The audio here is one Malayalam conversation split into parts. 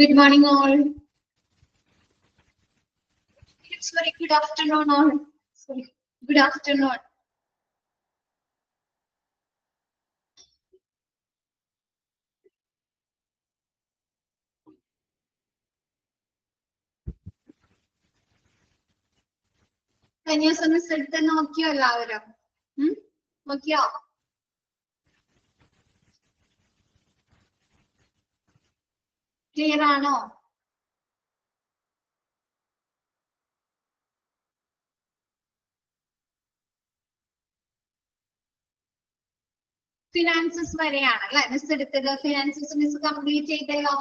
Good morning, all. It's very good afternoon, all. Sorry, good afternoon. Can you send the Nokia louder? Nokia. Clear or no? Finances വരെയാണ് അല്ലേ മിസ് എടുത്തത് ഫിനാൻസസ് മിസ് കംപ്ലീറ്റ് ചെയ്തല്ലോ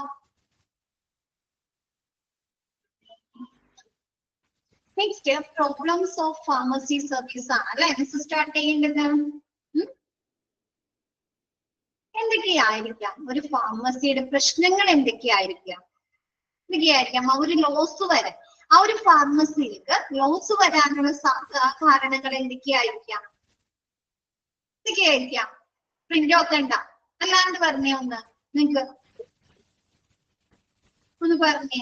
next problems of pharmacy service ആണ് അല്ലെ മിസ് സ്റ്റാർട്ട് ചെയ്യേണ്ടത് എന്തൊക്കെയായിരിക്കാം ഒരു ഫാർമസിയുടെ പ്രശ്നങ്ങൾ എന്തൊക്കെയായിരിക്കാം ആ ഒരു ലോസ് വരെ ആ ഒരു ഫാർമസിയിലേക്ക് ലോസ് വരാനുള്ള കാരണങ്ങൾ എന്തൊക്കെയായിരിക്കാം പ്രിന്റ് നോക്കണ്ട അല്ലാണ്ട് പറഞ്ഞേ നിങ്ങക്ക് ഒന്ന് പറഞ്ഞേ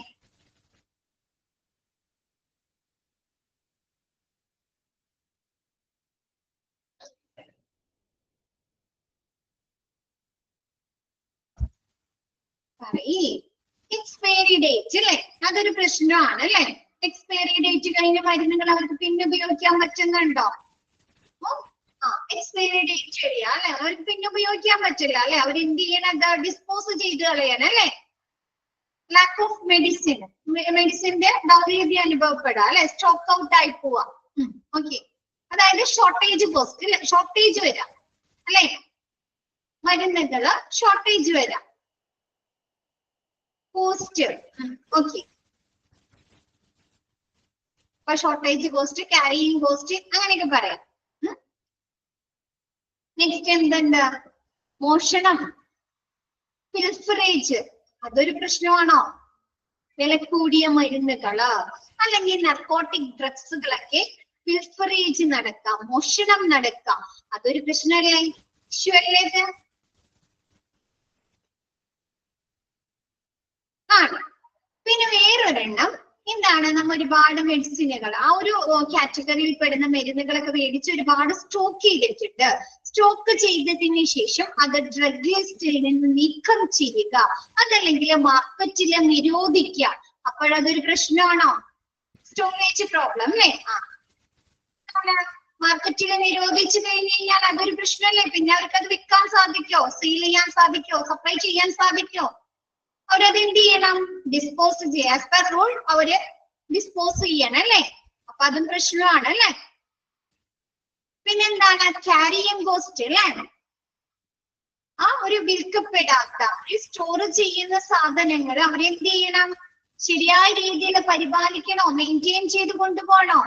എക്സ്പയറി ഡേറ്റ് അല്ലെ അതൊരു പ്രശ്നമാണ് അല്ലെ എക്സ്പയറി ഡേറ്റ് കഴിഞ്ഞ മരുന്നുകൾ അവർക്ക് പിന്നെ ഉപയോഗിക്കാൻ പറ്റുന്നുണ്ടോ എക്സ്പയറി ഡേറ്റ് കഴിയാ അല്ലെ അവർക്ക് പിന്നെ ഉപയോഗിക്കാൻ പറ്റില്ല അല്ലെ അവർ എന്ത് ചെയ്യണം ഡിസ്പോസ് ചെയ്ത് കളയാൻ അല്ലെ ലാക്ക് ഓഫ് മെഡിസിന്റെ ദൗർലഭ്യം അനുഭവപ്പെടാം അല്ലെ സ്റ്റോക്ക് ഔട്ട് ആയി പോവാ ഓക്കെ അതായത് ഷോർട്ടേജ് കോസ്റ്റ് അല്ലെ ഷോർട്ടേജ് വരാം അല്ലെ മരുന്നുകള് ഷോർട്ടേജ് വരാം കോസ്റ്റ് ഓക്കെ അപ്പൊ ഷോർട്ടേജ് കോസ്റ്റ് ക്യാരിയിങ് കോസ്റ്റ് അങ്ങനെയൊക്കെ പറയാം നെക്സ്റ്റ് എന്തുണ്ട് മോഷണം പിൽഫറേജ് അതൊരു പ്രശ്നമാണോ വില കൂടിയ മരുന്നുകള് അല്ലെങ്കിൽ നർക്കോട്ടിക് ഡ്രഗ്സുകളൊക്കെ പിൽഫറേജ് നടക്കാം മോഷണം നടക്കാം അതൊരു പ്രശ്നമല്ലേ ഇഷ്യൂ അല്ലേ ഇത് ആണ് പിന്നെ വേറൊരെണ്ണം എന്താണ് നമ്മ ഒരുപാട് മെഡിസിനുകൾ ആ ഒരു കാറ്റഗറിയിൽ പെടുന്ന മരുന്നുകളൊക്കെ മേടിച്ച് ഒരുപാട് സ്റ്റോക്ക് ചെയ്തിട്ടുണ്ട് സ്റ്റോക്ക് ചെയ്തതിന് ശേഷം അത് ഡ്രഗ് ലിസ്റ്റിൽ നിന്ന് നീക്കം ചെയ്യുക അതല്ലെങ്കിൽ മാർക്കറ്റിൽ നിരോധിക്കുക അപ്പോഴതൊരു പ്രശ്നമാണോ സ്റ്റോറേജ് പ്രോബ്ലം അല്ലേ മാർക്കറ്റിൽ നിരോധിച്ചു കഴിഞ്ഞു കഴിഞ്ഞാൽ അതൊരു പ്രശ്നമല്ലേ പിന്നെ അവർക്ക് അത് വിൽക്കാൻ സാധിക്കോ സെയിൽ ചെയ്യാൻ സാധിക്കോ സപ്ലൈ ചെയ്യാൻ സാധിക്കോ അവരത് എന്ത് ചെയ്യണം ഡിസ്പോസ് ചെയ്യാം ആസ് പെർ റൂൾ അവര് ഡിസ്പോസ് ചെയ്യണം അല്ലേ അപ്പൊ അതും പ്രശ്നമാണ് അല്ലെ പിന്നെന്താണ് ക്യാരിയിങ് കോസ്റ്റ് അല്ലെ ആ ഒരു വിൽക്കപ്പെടാത്ത സ്റ്റോർ ചെയ്യുന്ന സാധനങ്ങൾ അവരെന്ത് ചെയ്യണം ശരിയായ രീതിയിൽ പരിപാലിക്കണോ മെയിൻറ്റെയിൻ ചെയ്ത് കൊണ്ടുപോകണോ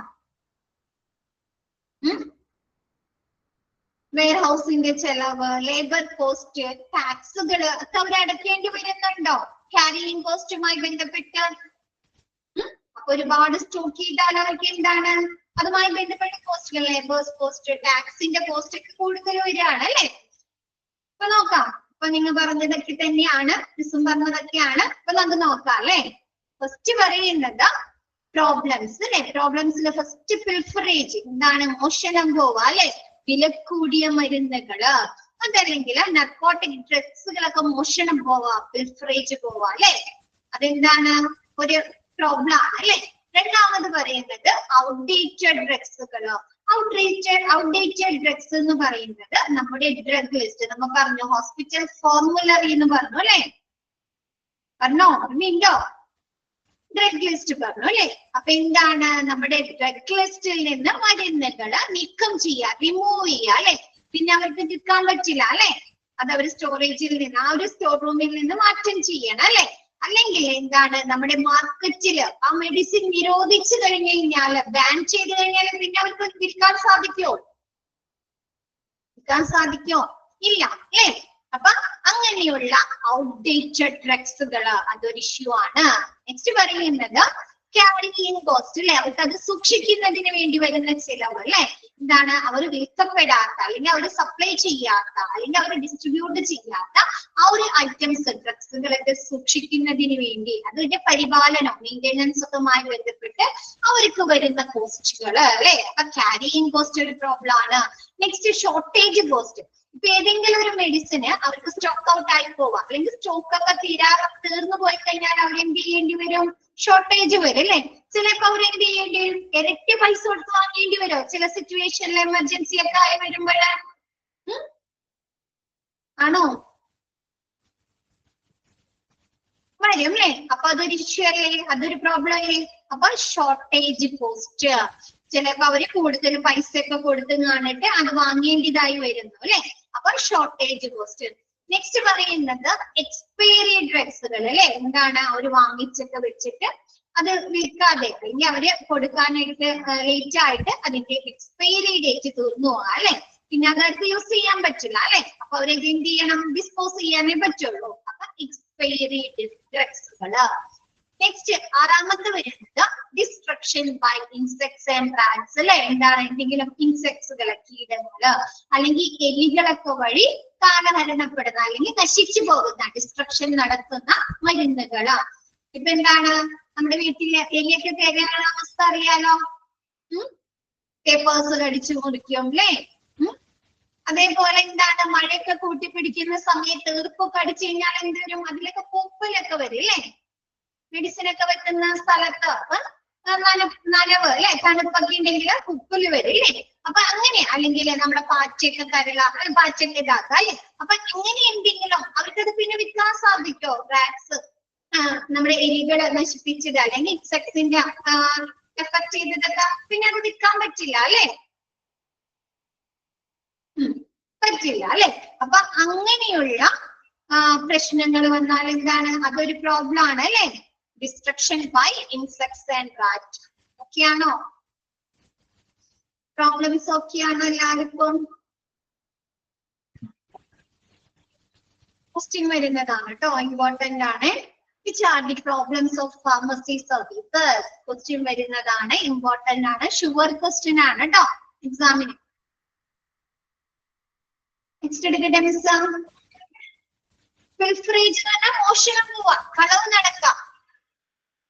വെയർ ഹൗസിന്റെ ചെലവ് ലേബർ കോസ്റ്റ് ടാക്സുകൾ ഒക്കെ അവർ അടയ്ക്കേണ്ടി വരുന്നുണ്ടോ ക്യാരിയിങ് കോസ്റ്റുമായി ബന്ധപ്പെട്ട് അപ്പൊ ഒരുപാട് സ്റ്റോക്ക് ചെയ്താൽ അവർക്ക് എന്താണ് അതുമായി ബന്ധപ്പെട്ട കോസ്റ്റുകൾ ലേബേഴ്സ് കോസ്റ്റ് ടാക്സിന്റെ കോസ്റ്റ് ഒക്കെ കൂടുതൽ വരികയാണ് അല്ലെ അപ്പൊ നോക്കാം അപ്പൊ നിങ്ങൾ പറഞ്ഞതൊക്കെ തന്നെയാണ് മിസ്സും പറഞ്ഞതൊക്കെയാണ് അപ്പൊ നമുക്ക് നോക്കാം അല്ലെ ഫസ്റ്റ് പറയുന്നത് പ്രോബ്ലംസ് അല്ലെ പ്രോബ്ലംസിൽ ഫസ്റ്റ് പിൽഫറേജ് എന്താണ് മോഷണം പോവാ അല്ലെ വില കൂടിയ മരുന്നുകള് അതല്ലെങ്കിൽ നർക്കോട്ടിക് ഡ്രഗ്സുകളൊക്കെ മോഷണം പോവാ പിൽഫറേജ് പോവാ അല്ലെ അതെന്താണ് ഒരു പ്രോബ്ലം ആണ് അല്ലെ രണ്ടാമത് പറയുന്നത് ഔട്ട്ഡേറ്റഡ് ഡ്രഗ്സുകള് ഔട്ട്ഡേറ്റഡ് ഡ്രഗ്സ് എന്ന് പറയുന്നത് നമ്മുടെ ഡ്രഗ് ലിസ്റ്റ് നമ്മൾ പറഞ്ഞു ഹോസ്പിറ്റൽ ഫോർമുലറി എന്ന് പറഞ്ഞു അല്ലെ പറഞ്ഞോ ഓർമ്മയുണ്ടോ ഡ്രഗ് ലിസ്റ്റ് പറഞ്ഞു അല്ലെ അപ്പൊ എന്താണ് നമ്മുടെ ഡ്രഗ് ലിസ്റ്റിൽ നിന്ന് മരുന്നുകള് നീക്കം ചെയ്യുക റിമൂവ് ചെയ്യുക അല്ലെ പിന്നെ അവർക്ക് വിൽക്കാൻ പറ്റില്ല അല്ലെ അത് അവർ സ്റ്റോറേജിൽ നിന്ന് ആ ഒരു സ്റ്റോർ റൂമിൽ നിന്ന് മാറ്റം ചെയ്യണം അല്ലെ അല്ലെങ്കിൽ എന്താണ് നമ്മുടെ മാർക്കറ്റില് ആ മെഡിസിൻ നിരോധിച്ചു കഴിഞ്ഞു കഴിഞ്ഞാൽ ബാൻ ചെയ്ത് കഴിഞ്ഞാൽ പിന്നെ അവർക്ക് വിൽക്കാൻ സാധിക്കോ ഇല്ല അല്ലെ അപ്പൊ അങ്ങനെയുള്ള ഔട്ട്ഡേറ്റഡ് ഡ്രഗ്സുകള് അതൊരു ഇഷ്യൂ ആണ് നെക്സ്റ്റ് പറയുന്നത് ക്യാരിയിങ് കോസ്റ്റ് അല്ലെ, അവർക്ക് അത് സൂക്ഷിക്കുന്നതിന് വേണ്ടി വരുന്ന ചിലവ് അല്ലെ. എന്താണ്, അവർ വിൽക്കപ്പെടാത്ത അല്ലെങ്കിൽ അവർ സപ്ലൈ ചെയ്യാത്ത അല്ലെങ്കിൽ അവർ ഡിസ്ട്രിബ്യൂട്ട് ചെയ്യാത്ത ആ ഒരു ഐറ്റംസ് ഡ്രഗ്സുകളൊക്കെ സൂക്ഷിക്കുന്നതിന് വേണ്ടി അതിന്റെ പരിപാലനം മെയിൻ്റെനൻസ് ഒക്കെയുമായി ബന്ധപ്പെട്ട് അവർക്ക് വരുന്ന കോസ്റ്റുകൾ അല്ലെ. അപ്പൊ ക്യാരിയിങ് കോസ്റ്റ് ഒരു പ്രോബ്ലം ആണ്. Next shortage cost. ഇപ്പൊ ഏതെങ്കിലും ഒരു മെഡിസിന് അവർക്ക് സ്റ്റോക്ക് ഔട്ട് ആയി പോവാം അല്ലെങ്കിൽ സ്റ്റോക്ക് ഒക്കെ തീർന്നു പോയി കഴിഞ്ഞാൽ അവർ എന്ത് ചെയ്യേണ്ടി വരും, ഷോർട്ടേജ് വരും അല്ലെ. ചിലപ്പോ അവർ എന്ത് ചെയ്യേണ്ടി വരും, ഇരട്ടി പൈസ കൊടുത്ത് വാങ്ങേണ്ടി വരും ചില സിറ്റുവേഷനിൽ, എമർജൻസി ഒക്കെ ആയി വരുമ്പോൾ. ആണോ, വരും അല്ലെ. അപ്പൊ അതൊരു ഇഷ്യൂ അല്ലേ, അതൊരു പ്രോബ്ലം അല്ലേ. അപ്പൊ ഷോർട്ടേജ് കോസ്റ്റ്, ചിലപ്പോ അവര് കൂടുതൽ പൈസ ഒക്കെ കൊടുത്ത് കാണിട്ട് അത് വാങ്ങേണ്ടതായി വരുന്നു അല്ലെ. അപ്പൊ ഷോർട്ടേജ് കോസ്റ്റ്. നെക്സ്റ്റ് പറയുന്നത് എക്സ്പയറി ഡ്രഗ്സുകൾ അല്ലെ. എന്താണ്, അവര് വാങ്ങിച്ചൊക്കെ വെച്ചിട്ട് അത് വിൽക്കാതെ അല്ലെങ്കിൽ അവര് കൊടുക്കാനായിട്ട് ലേറ്റ് ആയിട്ട് അതിന്റെ എക്സ്പയറി ഡേറ്റ് തീർന്നു പോകാം അല്ലെ. പിന്നെ അതടുത്ത് യൂസ് ചെയ്യാൻ പറ്റില്ല അല്ലെ. അപ്പൊ അവരത് എന്ത് ചെയ്യണം, ഡിസ്പോസ് ചെയ്യാനേ പറ്റുള്ളൂ. അപ്പൊ എക്സ്പയറി ഡ്രഗ്സുകള്. നെക്സ്റ്റ് ആറാമത്തെ വരുന്നത് destruction by insects and rats അല്ലെ. എന്താണ്, എന്തെങ്കിലും ഇൻസെക്ട്സുകളെ, കീടങ്ങള് അല്ലെങ്കിൽ എലികളൊക്കെ വഴി കാലഹരണപ്പെടുന്ന അല്ലെങ്കിൽ നശിച്ചു പോകുന്ന ഡിസ്ട്രക്ഷൻ നടത്തുന്ന മരുന്നുകള്. ഇപ്പൊ എന്താണ്, നമ്മുടെ വീട്ടിലെ എലിയൊക്കെ കയറാനുള്ള അവസ്ഥ അറിയാലോ. പേപ്പേഴ്സ് കടിച്ചു മുറിക്കും അല്ലേ. അതേപോലെ എന്താണ്, മഴയൊക്കെ കൂട്ടിപ്പിടിക്കുന്ന സമയത്ത് ഈർപ്പൊക്കെ അടിച്ചു കഴിഞ്ഞാൽ എന്ത് വരും, അതിലൊക്കെ പൂപ്പലൊക്കെ വരും അല്ലേ. മെഡിസിൻ ഒക്കെ വെക്കുന്ന സ്ഥലത്ത് നനവ് അല്ലെ, തണുപ്പൊക്കെ ഉണ്ടെങ്കിൽ പൂപ്പല് വരും അല്ലേ. അപ്പൊ അങ്ങനെ അല്ലെങ്കിൽ നമ്മുടെ പാറ്റയൊക്കെ പാറ്റയൊക്കെ ഇതാക്കാം അല്ലെ. അപ്പൊ അങ്ങനെ എന്തെങ്കിലും അവർക്കത് പിന്നെ വിൽക്കാൻ സാധിക്കോ, റാറ്റ്സ് നമ്മുടെ എലികളെ നശിപ്പിച്ചത് അല്ലെങ്കിൽ ഇൻസെക്ട്സിന്റെ എഫക്ട് ചെയ്തതൊക്കെ പിന്നെ അത് വിൽക്കാൻ പറ്റില്ല അല്ലെ, പറ്റില്ല അല്ലെ. അപ്പൊ അങ്ങനെയുള്ള പ്രശ്നങ്ങൾ വന്നാൽ എന്താണ്, അതൊരു പ്രോബ്ലം ആണ് അല്ലെ. Destruction by insects and rat. ഓക്കെയാണോ, പ്രോബ്ലംസ് ഓക്കെയാണോ എല്ലാവർക്കും? ക്വസ്റ്റ്യൻ വരുന്നതാണ് കേട്ടോ, ഇമ്പോർട്ടന്റ് ആണ്. Which are the problems of pharmacy services? Question വരുന്നതാണ്, ഇമ്പോർട്ടന്റ് ആണ്, ഷുവർ ക്വസ്റ്റ്യൻ ആണ് കേട്ടോ എക്സാമിന്. നെക്സ്റ്റ് എടുക്കട്ടെ മിസ്. പിൽഫറേജ് പറഞ്ഞാൽ മോഷണം പോവാ, കളവ് നടക്കാം.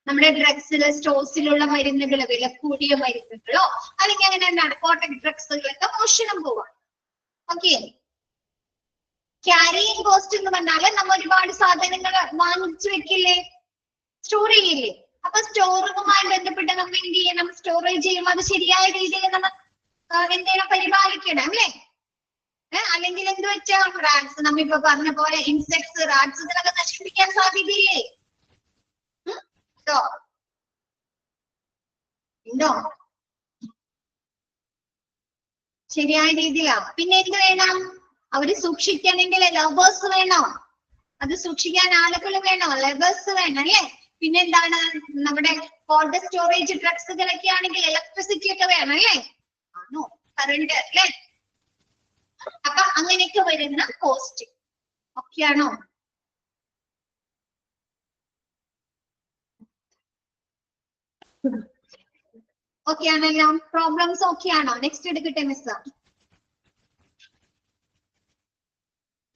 നമ്മുടെ ഡ്രഗ്സില് സ്റ്റോഴ്സിലുള്ള മരുന്നുകൾ, വില കൂടിയ മരുന്നുകളോ അല്ലെങ്കിൽ അങ്ങനെ നാർക്കോട്ടിക് ഡ്രഗ്സുകളൊക്കെ മോഷണം പോവാം. ഓക്കെ. ക്യാരിയിങ് കോസ്റ്റ് എന്ന് പറഞ്ഞാല് നമ്മൾ ഒരുപാട് സാധനങ്ങൾ വാങ്ങിച്ചു വെക്കില്ലേ, സ്റ്റോർ ചെയ്യില്ലേ. അപ്പൊ സ്റ്റോറുമായി ബന്ധപ്പെട്ട് നമ്മൾ എന്ത് ചെയ്യണം, സ്റ്റോറേജ് ചെയ്യുമ്പോൾ അത് ശരിയായ രീതിയിൽ നമ്മൾ എന്ത് ചെയ്യണം, പരിപാലിക്കണം അല്ലേ. അല്ലെങ്കിൽ എന്ത് വെച്ചാൽ റാറ്റ്സ്, നമ്മിപ്പോ പറഞ്ഞ പോലെ ഇൻസെക്ട്സ്, റാറ്റ്സ് ഇതിനൊക്കെ നശിപ്പിക്കാൻ സാധ്യതയില്ലേ. ഉണ്ടോ, ശരിയായ രീതിയിലാണ്. പിന്നെ എന്ത് വേണം, അവര് സൂക്ഷിക്കണമെങ്കിൽ ലവേഴ്സ് വേണോ, അത് സൂക്ഷിക്കാൻ ആളുകൾ വേണോ, ലവേഴ്സ് വേണം അല്ലേ. പിന്നെ എന്താണ്, നമ്മുടെ കോൾഡ് സ്റ്റോറേജ് ഡ്രഗ്സുകളൊക്കെ ആണെങ്കിൽ ഇലക്ട്രിസിറ്റി ഒക്കെ വേണം അല്ലേ, ആണോ, കറണ്ട് അല്ലേ. അപ്പൊ അങ്ങനെയൊക്കെ വരുന്ന കോസ്റ്റ്. ഓക്കെ ആണോ? ഓക്കെ ആണല്ലോ, പ്രോബ്ലംസ് ഓക്കെ ആണോ? നെക്സ്റ്റ് എടുക്കട്ടെ മിസ്.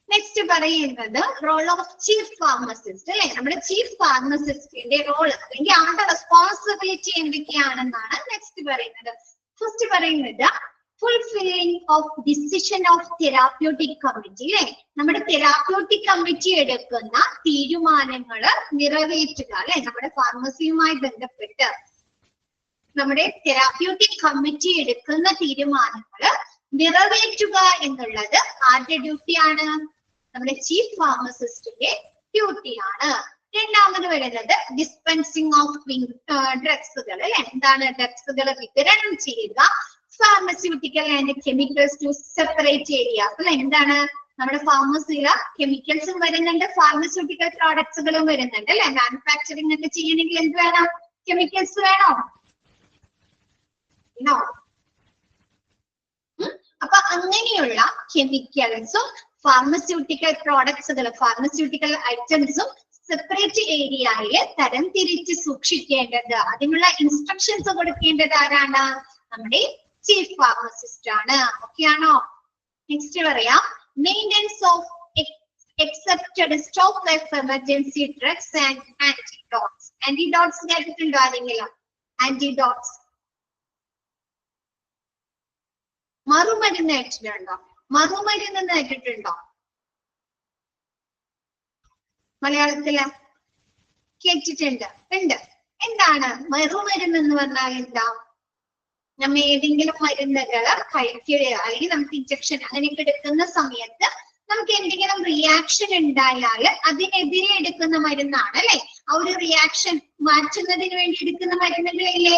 നെക്സ്റ്റ് പറയുന്നത് റോൾ ഓഫ് ചീഫ് ഫാർമസിസ്റ്റ് അല്ലെ. നമ്മുടെ ചീഫ് ഫാർമസിസ്റ്റിന്റെ റോൾ അല്ലെങ്കിൽ അവരുടെ റെസ്പോൺസിബിലിറ്റി എന്തൊക്കെയാണെന്നാണ് നെക്സ്റ്റ് പറയുന്നത്. ഫസ്റ്റ് പറയുന്നത് fulfilling of decision of therapeutic committee അല്ലെ. നമ്മുടെ തെറാപ്യൂട്ടിക് കമ്മിറ്റി എടുക്കുന്ന തീരുമാനങ്ങൾ നിറവേറ്റുക അല്ലെ. നമ്മുടെ ഫാർമസിയുമായി ബന്ധപ്പെട്ട് നമ്മുടെ തെറാപ്യൂട്ടിക് കമ്മിറ്റി എടുക്കുന്ന തീരുമാനങ്ങൾ നിറവേറ്റുക എന്നുള്ളത് ആരുടെ ഡ്യൂട്ടിയാണ്? നമ്മുടെ ചീഫ് ഫാർമസിസ്റ്റിന്റെ ഡ്യൂട്ടിയാണ്. രണ്ടാമത് വരുന്നത് ഡിസ്പെൻസിങ് ഓഫ് ഡ്രഗ്സുകൾ അല്ലെ. എന്താണ്? ഡ്രഗ്സുകൾ വിതരണം ചെയ്യുക. Pharmaceutical and chemicals to separate areas അല്ലെ. എന്താണ്? നമ്മുടെ ഫാർമസിയില് കെമിക്കൽസും വരുന്നുണ്ട്, ഫാർമസ്യൂട്ടിക്കൽ പ്രോഡക്ട്സുകളും വരുന്നുണ്ട് അല്ലെ. മാനുഫാക്ചറിംഗ് ഒക്കെ ചെയ്യണമെങ്കിൽ എന്ത് വേണം? കെമിക്കൽസ് വേണോ? നോ. അപ്പൊ അങ്ങനെയുള്ള കെമിക്കൽസും ഫാർമസ്യൂട്ടിക്കൽ പ്രോഡക്ട്സുകളും ഫാർമസ്യൂട്ടിക്കൽ ഐറ്റംസും സെപ്പറേറ്റ് ഏരിയയിൽ തരം തിരിച്ച് സൂക്ഷിക്കേണ്ടത്, അതിനുള്ള ഇൻസ്ട്രക്ഷൻസ് കൊടുക്കേണ്ടത് ആരാണ്? നമ്മുടെ ചീഫ് ഫാർമസിസ്റ്റ് ആണ്. ഓക്കെ ആണോ? നെക്സ്റ്റ് പറയാം, maintenance of accepted stock of emergency drugs and antidotes. Antidotes കേട്ടിട്ടുണ്ടോ ആരെങ്കിലും? Antidotes മറുമരുന്ന് കേട്ടിട്ടുണ്ടോ? മറുമരുന്ന് കേട്ടിട്ടുണ്ടോ മലയാളത്തില്? കേട്ടിട്ടുണ്ട്. ഉണ്ട്. എന്താണ് മറുമരുന്ന് എന്ന് പറഞ്ഞാൽ? എന്താ? നമ്മ ഏതെങ്കിലും മരുന്നുകൾ കഴിക്കുകയോ അല്ലെങ്കിൽ നമുക്ക് ഇഞ്ചക്ഷൻ അങ്ങനെയൊക്കെ എടുക്കുന്ന സമയത്ത് നമുക്ക് എന്തെങ്കിലും റിയാക്ഷൻ ഉണ്ടായാൽ അതിനെതിരെ എടുക്കുന്ന മരുന്നാണ് അല്ലെ? ആ ഒരു റിയാക്ഷൻ മാറ്റുന്നതിന് വേണ്ടി എടുക്കുന്ന മരുന്നുകളില്ലേ?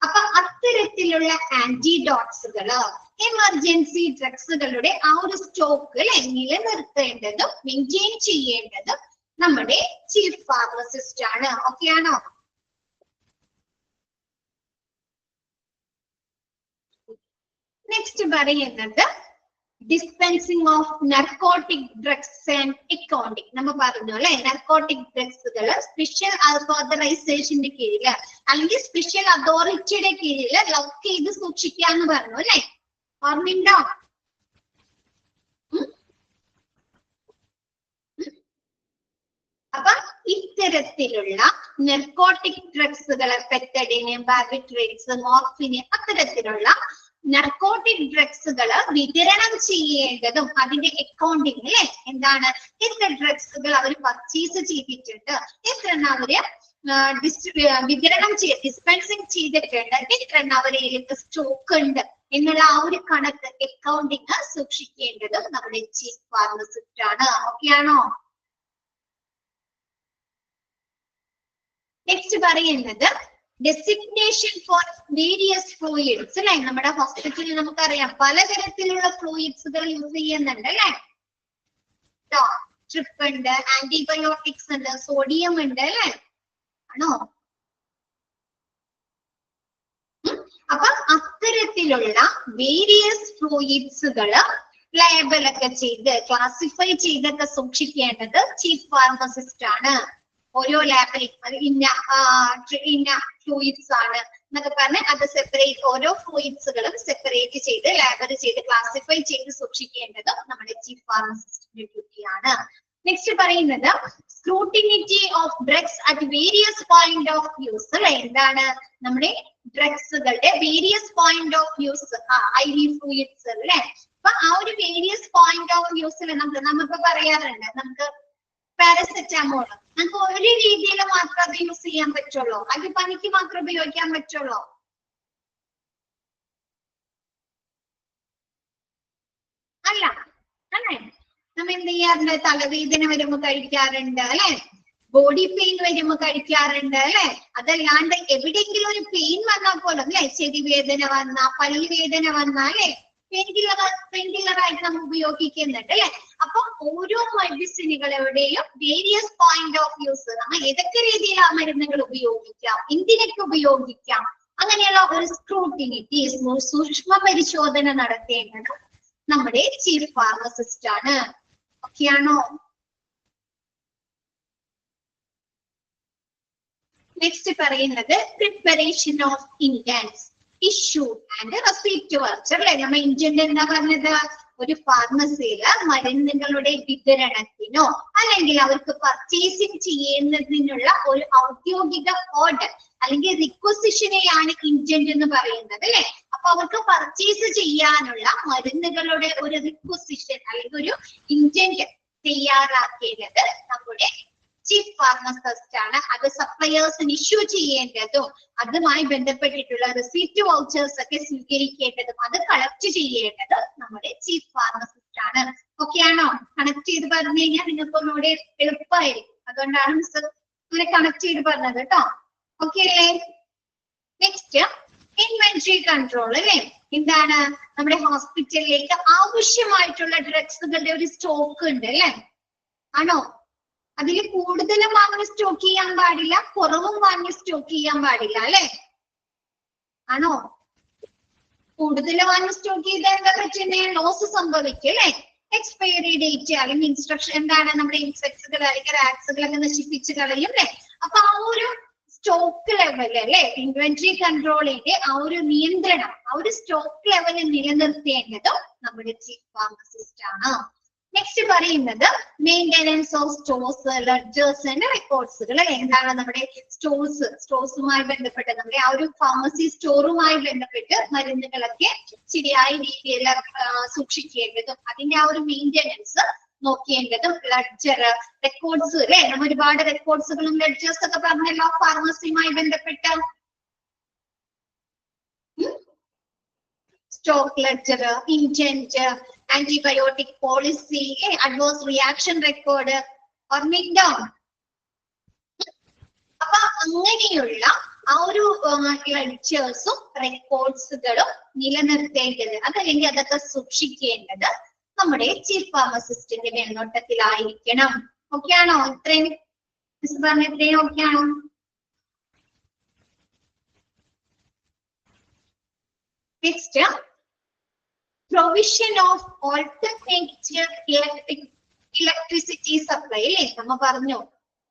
അപ്പൊ അത്തരത്തിലുള്ള ആന്റിഡോട്സുകള്, എമർജൻസി ഡ്രഗ്സുകളുടെ ആ ഒരു സ്റ്റോക്ക് അല്ലെ നിലനിർത്തേണ്ടതും മെയിൻറ്റെയിൻ ചെയ്യേണ്ടതും നമ്മുടെ ചീഫ് ഫാർമസിസ്റ്റ് ആണ്. ഓക്കെ ആണോ? നെക്സ്റ്റ് പറയുന്നത് dispensing of narcotic drugs and accounting. നമ്മൾ പറഞ്ഞു അല്ലെ, നർക്കോട്ടിക് ഡ്രഗ്സുകൾ സ്പെഷ്യൽ ഓതറൈസേഷന്റെ കീഴില് അല്ലെങ്കിൽ സ്പെഷ്യൽ അതോറിറ്റിയുടെ കീഴില് ലോക്ക് ചെയ്ത് സൂക്ഷിക്കാന്ന് പറഞ്ഞു അല്ലെ? ഓർമ്മയുണ്ടോ? അപ്പൊ ഇത്തരത്തിലുള്ള നർക്കോട്ടിക് ഡ്രഗ്സുകളെ പെത്തഡിന്, ബാർബിട്രേറ്റ്സ്, മോർഫിന് അത്തരത്തിലുള്ള നർക്കോട്ടിക് ഡ്രഗ്സുകള് വിതരണം ചെയ്യേണ്ടതും അതിന്റെ അക്കൗണ്ടിങ് അല്ലെ? എന്താണ്? എത്ര ഡ്രഗ്സുകൾ അവർ പർച്ചേസ് ചെയ്തിട്ടുണ്ട്, എത്ര എണ്ണം അവര് വിതരണം ഡിസ്പെൻസിങ് ചെയ്തിട്ടുണ്ട്, എത്ര എണ്ണം അവരുടെ സ്റ്റോക്ക് ഉണ്ട് എന്നുള്ള ആ ഒരു കണക്ക് അക്കൗണ്ടിങ് സൂക്ഷിക്കേണ്ടതും നമ്മുടെ ചീഫ് ഫാർമസിസ്റ്റ് ആണ്. ഓക്കെ ആണോ? നെക്സ്റ്റ് പറയുന്നത് ഡെസിഗ്നേഷൻ ഫോർ വേരിയസ് ഫ്ലൂയിഡ്സ് അല്ലെ? നമ്മുടെ ഹോസ്പിറ്റലിൽ നമുക്കറിയാം പലതരത്തിലുള്ള ഫ്ലൂയിഡ്സുകൾ യൂസ് ചെയ്യുന്നുണ്ട് അല്ലെ? ട്രിപ്പ് ഉണ്ട്, ആന്റിബയോട്ടിക്സ് ഉണ്ട്, സോഡിയം ഉണ്ട് അല്ലെ? ആണോ? അപ്പൊ അത്തരത്തിലുള്ള വേരിയസ് ഫ്ലൂയിഡ്സുകള് ലേബലൊക്കെ ചെയ്ത് ക്ലാസിഫൈ ചെയ്തൊക്കെ സൂക്ഷിക്കേണ്ടത് ചീഫ് ഫാർമസിസ്റ്റ് ആണ്. ഓരോ ലാബിലും ഇന്ന ഫ്ലൂയിഡ്സ് ആണ് എന്നൊക്കെ പറഞ്ഞ് അത് സെപ്പറേറ്റ് ഓരോ ഫ്ലൂയിഡ്സുകളും സെപ്പറേറ്റ് ചെയ്ത് ലേബൽ ചെയ്ത് ക്ലാസിഫൈ ചെയ്ത് സൂക്ഷിക്കേണ്ടത് നമ്മുടെ ചീഫ് ഫാർമസിസ്റ്റിന്റെ ഡ്യൂട്ടിയാണ്. നെക്സ്റ്റ് പറയുന്നത് scrutiny of drugs at various point of use അല്ലെ? എന്താണ്? നമ്മുടെ ഡ്രഗ്സുകളുടെ വേരിയസ് പോയിന്റ് ഓഫ് യൂസ്, IV ഫ്ലൂയിഡ്സ് അല്ലെ? അപ്പൊ ആ ഒരു വേരിയസ് പോയിന്റ് ഓഫ് യൂസിൽ നമുക്ക് പറയാറുണ്ട്, നമുക്ക് പാരസെറ്റാമോൾ നമുക്ക് ഒരു രീതിയിൽ മാത്രം അത് യൂസ് ചെയ്യാൻ പറ്റുള്ളൂ, അത് പനിക്ക് മാത്രം ഉപയോഗിക്കാൻ പറ്റുള്ളൂ. അല്ല അല്ലെ? നമ്മ എന്ത് ചെയ്യാറുണ്ട്? തലവേദന വരുമ്പോ കഴിക്കാറുണ്ട് അല്ലെ? ബോഡി പെയിൻ വരുമ്പോ കഴിക്കാറുണ്ട് അല്ലെ? അതല്ലാണ്ട് എവിടെയെങ്കിലും ഒരു പെയിൻ വന്നാൽ പോലും അല്ലെ, ചെവി വേദന വന്ന, പല്ല് വേദന വന്ന അല്ലെ, പെയിൻ കില്ലർ ആയിട്ട് നമ്മൾ ഉപയോഗിക്കുന്നുണ്ട് അല്ലെ? അപ്പൊ ഓരോ മെഡിസിനുകളുടെയും വേരിയസ് പോയിന്റ് ഓഫ് യൂസ്, നമ്മൾ ഏതൊക്കെ രീതിയിൽ ആ മരുന്നുകൾ ഉപയോഗിക്കാം, എന്തിനൊക്കെ ഉപയോഗിക്കാം, അങ്ങനെയുള്ള ഒരു സ്ക്രൂട്ടിനിറ്റി സൂക്ഷ്മ പരിശോധന നടത്തേണ്ടത് നമ്മുടെ ചീഫ് ഫാർമസിസ്റ്റ് ആണ്. ഓക്കെ ആണോ? നെക്സ്റ്റ് പറയുന്നത് preparation of indents, issue and receipt voucher അല്ലെ? നമ്മ ഇന്ത്യൻ എന്താ പറഞ്ഞത്? ഒരു ഫാർമസിയില് മരുന്നുകളുടെ വിതരണത്തിനോ അല്ലെങ്കിൽ അവർക്ക് പർച്ചേസിങ് ചെയ്യുന്നതിനുള്ള ഒരു ഔദ്യോഗിക ഓർഡർ അല്ലെങ്കിൽ റിക്വസിഷനെയാണ് ഇൻഡന്റ് എന്ന് പറയുന്നത് അല്ലെ? അപ്പൊ അവർക്ക് പർച്ചേസ് ചെയ്യാനുള്ള മരുന്നുകളുടെ ഒരു റിക്വസിഷൻ അല്ലെങ്കിൽ ഒരു ഇൻഡന്റ് തയ്യാറാക്കേണ്ടത് നമ്മുടെ ചീഫ് ഫാർമസിസ്റ്റ് ആണ്. അത് സപ്ലയേഴ്സിന് ഇഷ്യൂ ചെയ്യേണ്ടതും അതുമായി ബന്ധപ്പെട്ടിട്ടുള്ള റെസിപ്റ്റ് വൗച്ചേഴ്സ് ഒക്കെ സ്വീകരിക്കേണ്ടതും അത് കളക്ട് ചെയ്യേണ്ടത് നമ്മുടെ ചീഫ് ഫാർമസിസ്റ്റ് ആണ്. ഓക്കെ ആണോ? കണക്ട് ചെയ്ത് പറഞ്ഞു കഴിഞ്ഞാൽ നിങ്ങൾക്ക് ഒന്നുകൂടെ എളുപ്പമായിരിക്കും, അതുകൊണ്ടാണ് മിസ് ഇങ്ങനെ കണക്ട് ചെയ്ത് പറഞ്ഞത് കേട്ടോ. ഓക്കെ അല്ലേ? നെക്സ്റ്റ് ഇൻവെന്ററി കൺട്രോൾ അല്ലെ? എന്താണ്? നമ്മുടെ ഹോസ്പിറ്റലിലേക്ക് ആവശ്യമായിട്ടുള്ള ഡ്രഗ്സുകളുടെ ഒരു സ്റ്റോക്ക് ഉണ്ട് അല്ലെ? ആണോ? അതിൽ കൂടുതലും വാങ്ങി സ്റ്റോക്ക് ചെയ്യാൻ പാടില്ല, കുറവും വാങ്ങി സ്റ്റോക്ക് ചെയ്യാൻ പാടില്ല അല്ലെ? ആണോ? കൂടുതൽ വാങ്ങി സ്റ്റോക്ക് ചെയ്താൽ എന്താ പറ്റുന്നേ? ലോസ് സംഭവിക്കും അല്ലെ? എക്സ്പയറി ഡേറ്റ് അല്ലെങ്കിൽ ഇൻസ്ട്രക്ഷൻ എന്താണ് നമ്മുടെ ഇൻസെക്ട്സുകൾ അല്ലെങ്കിൽ റാറ്റ്സുകളൊക്കെ നശിപ്പിച്ച് കളയും അല്ലെ. അപ്പൊ ആ ഒരു സ്റ്റോക്ക് ലെവൽ അല്ലെ, ഇൻവെന്ററി കൺട്രോളിന്റെ ആ ഒരു നിയന്ത്രണം, ആ ഒരു സ്റ്റോക്ക് ലെവൽ നിലനിർത്തേണ്ടതും നമ്മുടെ ചീഫ് ഫാർമസിസ്റ്റ് ആണ്. നെക്സ്റ്റ് പറയുന്നത് maintenance of stores, ledgers and റെക്കോർഡ്സുകൾ. എന്താണ് നമ്മുടെ സ്റ്റോഴ്സുമായി ബന്ധപ്പെട്ട് നമ്മുടെ ആ ഒരു ഫാർമസി സ്റ്റോറുമായി ബന്ധപ്പെട്ട് മരുന്നുകളൊക്കെ ശരിയായ രീതിയിൽ സൂക്ഷിക്കേണ്ടതും അതിന്റെ ആ ഒരു മെയിൻ്റെനൻസ് നോക്കേണ്ടതും, ലെഡ്ജർ, റെക്കോർഡ്സ് അല്ലെ, നമ്മൾ ഒരുപാട് റെക്കോർഡ്സുകളും ലെഡ്ജേഴ്സ് ഒക്കെ പറഞ്ഞല്ലോ ഫാർമസിയുമായി ബന്ധപ്പെട്ട്. Stock ledger, intent, antibiotic policy, adverse reaction record, ഓർമ്മയുണ്ടോ? അപ്പൊ അങ്ങനെയുള്ള ആ ഒരു ലെഡ്ജേഴ്സും റെക്കോർഡ്സുകളും നിലനിർത്തേണ്ടത് അതല്ലെങ്കിൽ അതൊക്കെ സൂക്ഷിക്കേണ്ടത് നമ്മുടെ ചീഫ് ഫാർമസിസ്റ്റിന്റെ മേൽനോട്ടത്തിലായിരിക്കണം. ഓക്കെ ആണോ? ഇത്രയും ഇത്രയും ഓക്കെ ആണോ? Next, provision of alternative electricity supply അല്ലെ, നമ്മ പറഞ്ഞു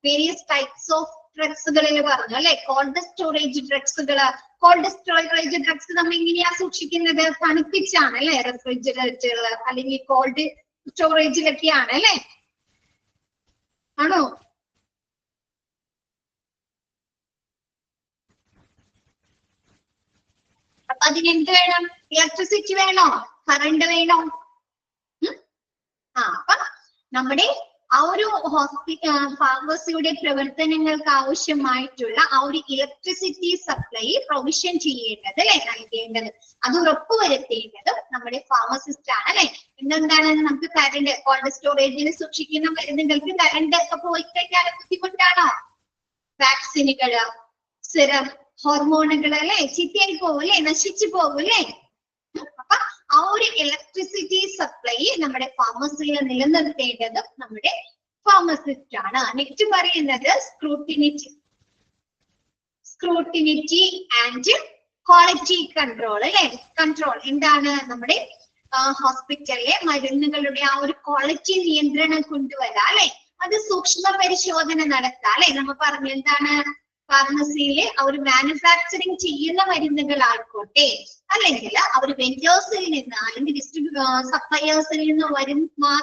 വേരിയസ് ടൈപ്സ് ഓഫ് ഡ്രഗ്സുകളിൽ പറഞ്ഞു അല്ലെ. കോൾഡ് സ്റ്റോറേജ് ഡ്രഗ്സുകള്, കോൾഡ് സ്റ്റോറേജ് ഡ്രഗ്സ് നമ്മൾ എങ്ങനെയാ സൂക്ഷിക്കുന്നത്? തണുപ്പിച്ചാണ് അല്ലെ, റെഫ്രിജറേറ്ററുകൾ അല്ലെങ്കിൽ കോൾഡ് സ്റ്റോറേജിലൊക്കെയാണ് അല്ലെ, ആണോ? അപ്പൊ അതിനെന്ത് വേണം? ഇലക്ട്രിസിറ്റി വേണോ? കറണ്ട് വേണോ? അപ്പൊ നമ്മുടെ ആ ഒരു ഫാർമസിയുടെ പ്രവർത്തനങ്ങൾക്ക് ആവശ്യമായിട്ടുള്ള ആ ഒരു ഇലക്ട്രിസിറ്റി സപ്ലൈ പ്രൊവിഷൻ ചെയ്യേണ്ടത് അല്ലെ, നൽകേണ്ടത്, അത് ഉറപ്പുവരുത്തേണ്ടത് നമ്മുടെ ഫാർമസിസ്റ്റ് ആണ് അല്ലെ. എന്താണ് നമുക്ക് കറണ്ട്, കോൾഡ് സ്റ്റോറേജിൽ സൂക്ഷിക്കുന്ന മരുന്നുകൾക്ക് കറണ്ട് ഒക്കെ പോയി കഴിഞ്ഞാൽ ബുദ്ധിമുട്ടാണോ? വാക്സിനുകള്, സിറം, ഹോർമോണുകൾ അല്ലെ ചീത്തയായി പോകും അല്ലെ, നശിച്ചു പോകും അല്ലെ. അപ്പൊ ആ ഒരു ഇലക്ട്രിസിറ്റി സപ്ലൈ നമ്മുടെ ഫാർമസിയിൽ നിലനിർത്തേണ്ടത് നമ്മുടെ ഫാർമസിസ്റ്റ് ആണ്. നെക്സ്റ്റ് പറയുന്നത് സ്ക്രൂട്ടിനിറ്റി ആൻഡ് ക്വാളിറ്റി കൺട്രോൾ അല്ലെ. കൺട്രോൾ എന്താണ്? നമ്മുടെ ഹോസ്പിറ്റലിലെ മരുന്നുകളുടെ ആ ഒരു ക്വാളിറ്റി നിയന്ത്രണം കൊണ്ടുവരാം അല്ലെ, അത് സൂക്ഷ്മ പരിശോധന നടത്താം അല്ലെ. നമ്മൾ പറഞ്ഞു എന്താണ്, ഫാർമസിയിലെ അവർ മാനുഫാക്ചറിങ് ചെയ്യുന്ന മരുന്നുകളായിക്കോട്ടെ അല്ലെങ്കിൽ അവർ വെൻഡേഴ്സിൽ നിന്ന് അല്ലെങ്കിൽ സപ്ലയേഴ്സിൽ നിന്ന്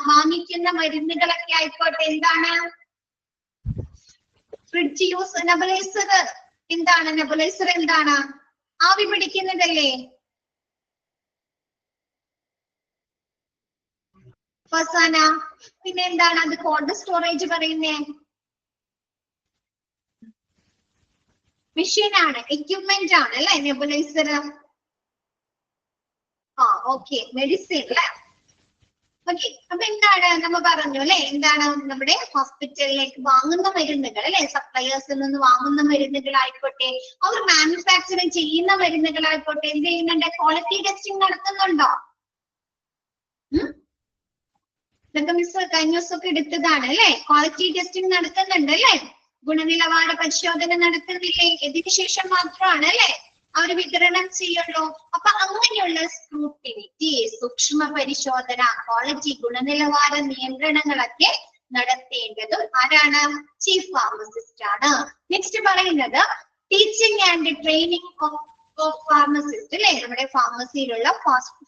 വാങ്ങിക്കുന്ന മരുന്നുകളൊക്കെ ആയിക്കോട്ടെ, എന്താണ് ഫ്രിഡ്ജ് യൂസ് നെബുലൈസർ. എന്താണ് നെബുലൈസർ? എന്താണ്? ആവി പിടിക്കുന്നതല്ലേ. ഫസാന. പിന്നെ എന്താണ് അത് കോൾഡ് സ്റ്റോറേജ് പറയുന്നേ? മെഷീൻ ആണ്, എക്യുപ്മെന്റ് ആണ് അല്ലെ നെബുലൈസർ. ഓക്കെ, മെഡിസിൻ അല്ലെ. ഓക്കെ, അപ്പൊ എന്താണ് നമ്മ പറഞ്ഞു അല്ലെ, എന്താണ് നമ്മുടെ ഹോസ്പിറ്റലിലേക്ക് വാങ്ങുന്ന മരുന്നുകൾ അല്ലെ, സപ്ലയേഴ്സിൽ നിന്ന് വാങ്ങുന്ന മരുന്നുകളായിക്കോട്ടെ അവർ മാനുഫാക്ചറിങ് ചെയ്യുന്ന മരുന്നുകളായിക്കോട്ടെ എന്ത് ചെയ്യുന്നുണ്ട്? ക്വാളിറ്റി ടെസ്റ്റിംഗ് നടത്തുന്നുണ്ടോ? ഇതൊക്കെ മിസ് കഴിഞ്ഞ ദിവസമൊക്കെ എടുത്തതാണ് അല്ലെ. ക്വാളിറ്റി ടെസ്റ്റിംഗ് നടത്തുന്നുണ്ട് അല്ലെ, ഗുണനിലവാര പരിശോധന നടത്തുന്നില്ലേ? ഇതിന് ശേഷം മാത്രമാണ് അല്ലെ അവർ വിതരണം ചെയ്യുള്ളൂ. അപ്പൊ അങ്ങനെയുള്ള സ്ക്രൂട്ടിനിറ്റി, സൂക്ഷ്മ പരിശോധന, ക്വാളിറ്റി, ഗുണനിലവാര നിയന്ത്രണങ്ങളൊക്കെ നടത്തേണ്ടതും ആരാണ്? ചീഫ് ഫാർമസിസ്റ്റ് ആണ്. നെക്സ്റ്റ് പറയുന്നത് teaching and training of pharmacist അല്ലെ. നമ്മുടെ ഫാർമസിയിലുള്ള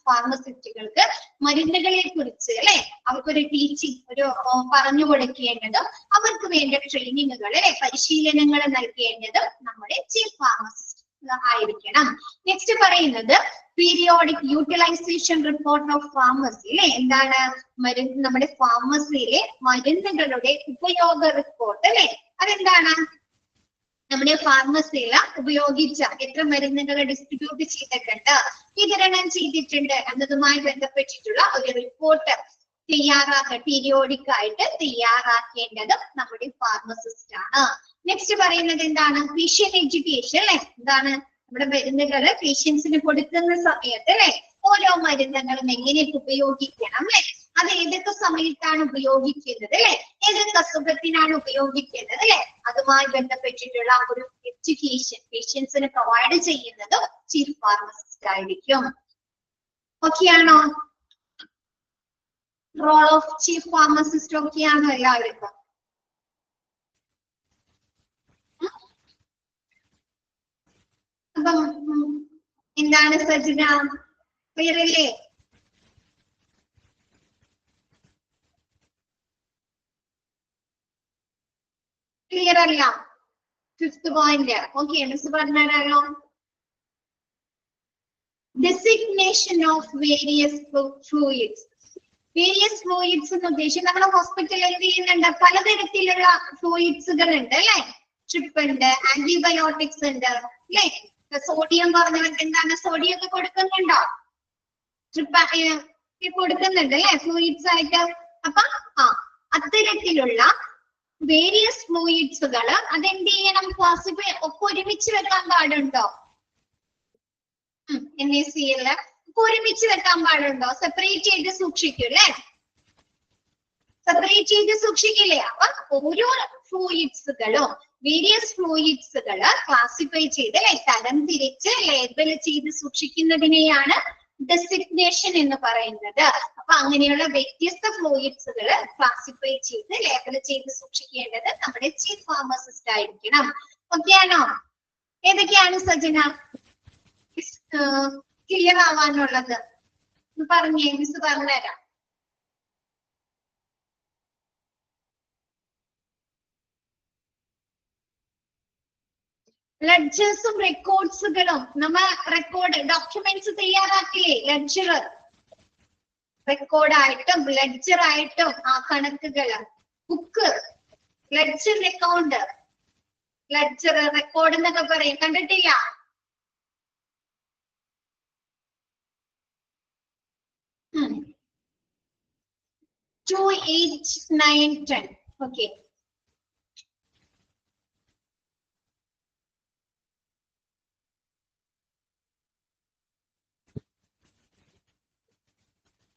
ഫാർമസിസ്റ്റുകൾക്ക് മരുന്നുകളെ കുറിച്ച് അല്ലെ അവർക്കൊരു ടീച്ചിങ്, ഒരു പറഞ്ഞു കൊടുക്കേണ്ടതും അവർക്ക് വേണ്ട ട്രെയിനിങ്ങുകൾ അല്ലെ പരിശീലനങ്ങൾ നൽകേണ്ടതും നമ്മുടെ ചീഫ് ഫാർമസിസ്റ്റ് ആയിരിക്കണം. നെക്സ്റ്റ് പറയുന്നത് periodic utilization report of pharmacy അല്ലെ. എന്താണ്? നമ്മുടെ ഫാർമസിയിലെ മരുന്നുകളുടെ ഉപയോഗ റിപ്പോർട്ട് അല്ലെ. അതെന്താണ്? നമ്മുടെ ഫാർമസിയിൽ ഉപയോഗിച്ച എത്ര മരുന്നുകൾ ഡിസ്ട്രിബ്യൂട്ട് ചെയ്തിട്ടുണ്ട്, വിതരണം ചെയ്തിട്ടുണ്ട് എന്നതുമായി ബന്ധപ്പെട്ടിട്ടുള്ള ഒരു റിപ്പോർട്ട് പീരിയോഡിക് ആയിട്ട് തയ്യാറാക്കേണ്ടതും നമ്മുടെ ഫാർമസിസ്റ്റ് ആണ്. നെക്സ്റ്റ് പറയുന്നത് എന്താണ്? പേഷ്യന്റ് എഡ്യൂക്കേഷൻ അല്ലെ. എന്താണ്? നമ്മുടെ മരുന്നുകള് പേഷ്യൻസിന് കൊടുക്കുന്ന സമയത്ത് അല്ലെ ഓരോ മരുന്നുകളും എങ്ങനെയൊക്കെ ഉപയോഗിക്കണം അല്ലെ, അത് ഏതൊക്കെ സമയത്താണ് ഉപയോഗിക്കുന്നത് അല്ലെ, ഏതൊക്കെ അസുഖത്തിനാണ് ഉപയോഗിക്കുന്നത് അല്ലെ, അതുമായി ബന്ധപ്പെട്ടിട്ടുള്ള ഒരു എഡ്യൂക്കേഷൻ പേഷ്യൻസിന് പ്രൊവൈഡ് ചെയ്യുന്നതും ചീഫ് ഫാർമസിസ്റ്റ് ആയിരിക്കും. ഓക്കെ ആണോ? റോൾ ഓഫ് ചീഫ് ഫാർമസിസ്റ്റ് ഒക്കെയാണ് എല്ലാവർക്കും. അപ്പം എന്താണ് സജിന, ക്ലിയർ അല്ലേ? ക്ലിയർ അല്ല? ഫിഫ്ത് പോയിന്റ് ഓക്കെ, മിസ് പറഞ്ഞുതരാലോ. Designation of various fluids. Various fluids എന്ന് ഉദ്ദേശിച്ച് നമ്മുടെ ഹോസ്പിറ്റലിൽ എന്ത് ചെയ്യുന്നുണ്ട്, പലതരത്തിലുള്ള ഫ്ലൂയിഡ്സുകൾ ഉണ്ട് അല്ലെ. ട്രിപ്പ് ഉണ്ട്, ആന്റിബയോട്ടിക്സ് ഉണ്ട് അല്ലെ. സോഡിയം പറഞ്ഞവർക്ക് എന്താണ്, സോഡിയം ഒക്കെ കൊടുക്കുന്നുണ്ടോ? ട്രിപ്പ് കൊടുക്കുന്നുണ്ട് അല്ലെ ഫ്ലൂയിഡ്സ് ആയിട്ട്. അപ്പൊ അത്തരത്തിലുള്ള വേരിയസ് ഫ്ലൂയിഡ്സുകൾ അതെന്ത് ചെയ്യണം, ക്ലാസിഫൈ ഒക്കെ ഒരുമിച്ച് വെക്കാൻ പാടുണ്ടോ? NaCl ഒരുമിച്ച് വെക്കാൻ പാടുണ്ടോ? സെപ്പറേറ്റ് ചെയ്ത് സൂക്ഷിക്കും അല്ലെ, സെപ്പറേറ്റ് ചെയ്ത് സൂക്ഷിക്കില്ലേ? അപ്പൊ ഓരോ ഫ്ലൂയിഡ്സുകളും വേരിയസ് ഫ്ലൂയിഡ്സുകള് ക്ലാസിഫൈ ചെയ്ത് തരം തിരിച്ച് ലേബൽ ചെയ്ത് സൂക്ഷിക്കുന്നതിനെയാണ് ഡെസിഗ്നേഷൻ എന്ന് പറയുന്നത്. അപ്പൊ അങ്ങനെയുള്ള വ്യത്യസ്ത ഫ്ലൂയിഡ്സുകൾ ക്ലാസിഫൈ ചെയ്ത് ലേബൽ ചെയ്ത് സൂക്ഷിക്കേണ്ടത് നമ്മുടെ ചീഫ് ഫാർമസിസ്റ്റ് ആയിരിക്കണം. ഓക്കെ ആണോ? ഏതൊക്കെയാണ് സജന ക്ലിയർ ആവാനുള്ളത് പറഞ്ഞേ, മിസ് പറഞ്ഞുതരാം. ലെഡ്ജേഴ്സും റെക്കോർഡ്സുകളും നമ്മൾ റെക്കോർഡ് ഡോക്യുമെന്റ്സ് തയ്യാറാക്കില്ലേ, ലെഡ്ജർ റെക്കോർഡായിട്ടും ലെഡ്ജർ ആയിട്ടും ആ കണക്കുകള്, book ledger account, ledger record എന്നൊക്കെ പറയും, കണ്ടിട്ടില്ല? Hmm. 2, 8, 9, 10. Okay.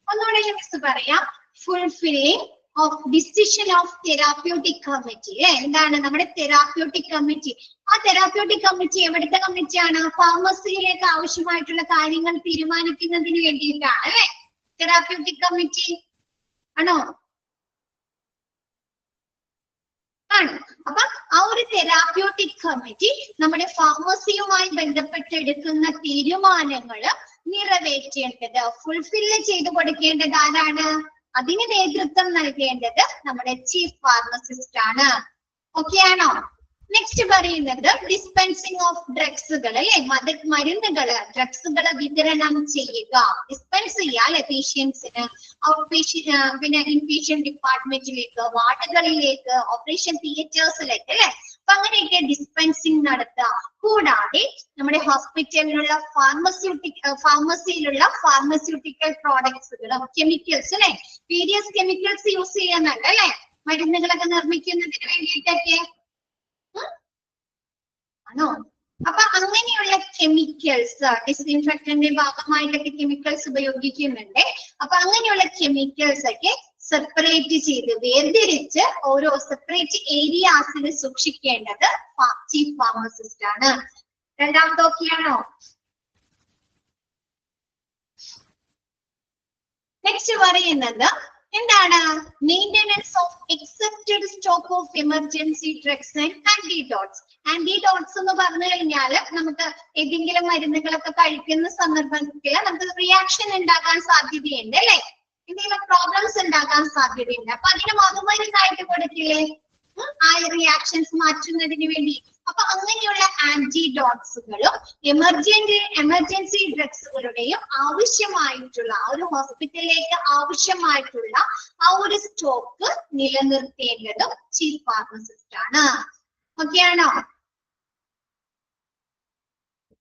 ഒന്നുകൂടെ മിസ് പറയാം. Fulfilling of decision of therapeutic committee. എന്താണ് നമ്മുടെ തെറാപ്യൂട്ടിക് കമ്മിറ്റി? ആ തെറാപ്യൂട്ടിക് കമ്മിറ്റി എവിടുത്തെ കമ്മിറ്റിയാണ്? ഫാർമസിയിലേക്ക് ആവശ്യമായിട്ടുള്ള കാര്യങ്ങൾ തീരുമാനിക്കുന്നതിന് വേണ്ടിയിട്ടാണ് അല്ലെ തെറാപ്യൂട്ടിക് കമ്മിറ്റി, ആണോ? ആണ്. അപ്പൊ ആ ഒരു തെറാപ്യൂട്ടിക് കമ്മിറ്റി നമ്മുടെ ഫാർമസിയുമായി ബന്ധപ്പെട്ട് എടുക്കുന്ന തീരുമാനങ്ങള് നിറവേറ്റേണ്ടത്, ഫുൾഫില്ല് ചെയ്തു കൊടുക്കേണ്ടത് ആരാണ്? അതിന് നേതൃത്വം നൽകേണ്ടത് നമ്മുടെ ചീഫ് ഫാർമസിസ്റ്റ് ആണ്. ഓക്കെ ആണോ? നെക്സ്റ്റ് പറയുന്നത് ഡിസ്പെൻസിങ് ഓഫ് ഡ്രഗ്സുകൾ അല്ലെ, മരുന്നുകള് ഡ്രഗ്സുകള് വിതരണം ചെയ്യുക, ഡിസ്പെൻസ് ചെയ്യാൻ പേഷ്യൻസിന്, പിന്നെ ഇൻപേഷ്യന്റ് ഡിപ്പാർട്ട്മെന്റിലേക്ക്, വാർഡുകളിലേക്ക്, ഓപ്പറേഷൻ തിയേറ്റേഴ്സിലേക്ക് അല്ലെ. അപ്പൊ അങ്ങനെയൊക്കെ ഡിസ്പെൻസിങ് നടത്തുക. കൂടാതെ നമ്മുടെ ഹോസ്പിറ്റലിലുള്ള ഫാർമസിയിലുള്ള ഫാർമസ്യൂട്ടിക്കൽ പ്രോഡക്ട്സുകളും കെമിക്കൽസ് അല്ലെ, വേരിയസ് കെമിക്കൽസ് യൂസ് ചെയ്യുന്നുണ്ട് അല്ലെ മരുന്നുകളൊക്കെ നിർമ്മിക്കുന്നതിന് വേണ്ടിയിട്ടൊക്കെ, ആണോ? അപ്പൊ അങ്ങനെയുള്ള കെമിക്കൽസ്, ഡിസ്ഇൻഫെക്ടന്റിന്റെ ഭാഗമായിട്ടൊക്കെ കെമിക്കൽസ് ഉപയോഗിക്കുന്നുണ്ട്. അപ്പൊ അങ്ങനെയുള്ള കെമിക്കൽസ് ഒക്കെ സെപ്പറേറ്റ് ചെയ്ത് വേർതിരിച്ച് ഓരോ സെപ്പറേറ്റ് ഏരിയാസിൽ സൂക്ഷിക്കേണ്ടത് ചീഫ് ഫാർമസിസ്റ്റ് ആണ്. രണ്ടാമത്തെ ഓക്കെയാണോ? നെക്സ്റ്റ് പറയുന്നത് എന്താണ്? Maintenance of accepted stock of emergency drugs and antidotes. Antidotes എന്ന് പറഞ്ഞു കഴിഞ്ഞാല് നമുക്ക് ഏതെങ്കിലും മരുന്നുകളൊക്കെ കഴിക്കുന്ന സന്ദർഭത്തിൽ നമുക്ക് റിയാക്ഷൻ ഉണ്ടാകാൻ സാധ്യതയുണ്ട് അല്ലെ, എന്തെങ്കിലും പ്രോബ്ലംസ് ഉണ്ടാകാൻ സാധ്യതയുണ്ട്. അപ്പൊ അതിന് മറുമരുന്നായിട്ട് കൊടുക്കില്ലേ ആ റിയാക്ഷൻസ് മാറ്റുന്നതിന് വേണ്ടി. അപ്പൊ അങ്ങനെയുള്ള ആന്റിഡോട്ട്സുകളും എമർജൻസി ഡ്രഗ്സുകളുടെയും ആവശ്യമായിട്ടുള്ള ആ ഒരു ഹോസ്പിറ്റലിലേക്ക് ആവശ്യമായിട്ടുള്ള ആ ഒരു സ്റ്റോക്ക് നിലനിർത്തേണ്ടതും ചീഫ് ഫാർമസിസ്റ്റ് ആണ്. ഓക്കെ ആണോ?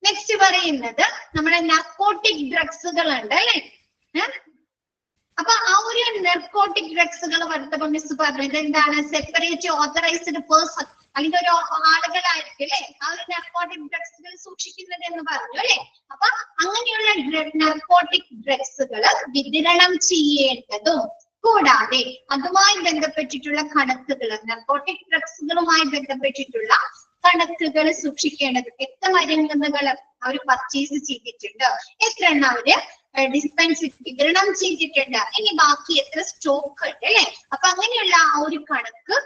നെക്സ്റ്റ് പറയുന്നത് നമ്മുടെ നർക്കോട്ടിക് ഡ്രഗ്സുകൾ ഉണ്ട് അല്ലെ. അപ്പൊ ആ ഒരു നർക്കോട്ടിക് ഡ്രഗ്സുകൾ വരുത്തപ്പോ മിസ് പറഞ്ഞത് എന്താണ്? സെപ്പറേറ്റ് ഓതറൈസ്ഡ് പേഴ്സൺ അല്ലെങ്കിൽ ഒരു ആളുകളായിരിക്കും അല്ലെ ആ ഒരു നർക്കോട്ടിക് ഡ്രഗ്സുകൾ സൂക്ഷിക്കുന്നത് എന്ന് പറഞ്ഞു അല്ലെ. അപ്പൊ അങ്ങനെയുള്ള നർക്കോട്ടിക് ഡ്രഗ്സുകൾ വിതരണം ചെയ്യേണ്ടതും കൂടാതെ അതുമായി ബന്ധപ്പെട്ടിട്ടുള്ള കണക്കുകൾ, നർക്കോട്ടിക് ഡ്രഗ്സുകളുമായി ബന്ധപ്പെട്ടിട്ടുള്ള കണക്കുകൾ സൂക്ഷിക്കേണ്ടത്. എത്ര മരുന്നുകൾ അവർ പർച്ചേസ് ചെയ്തിട്ടുണ്ട്, എത്ര എണ്ണം അവര് ഡിസ്പെൻസ് വിതരണം ചെയ്തിട്ടുണ്ട്, ഇനി ബാക്കി എത്ര സ്റ്റോക്ക് ഉണ്ട് അല്ലെ. അപ്പൊ അങ്ങനെയുള്ള ആ ഒരു കണക്ക്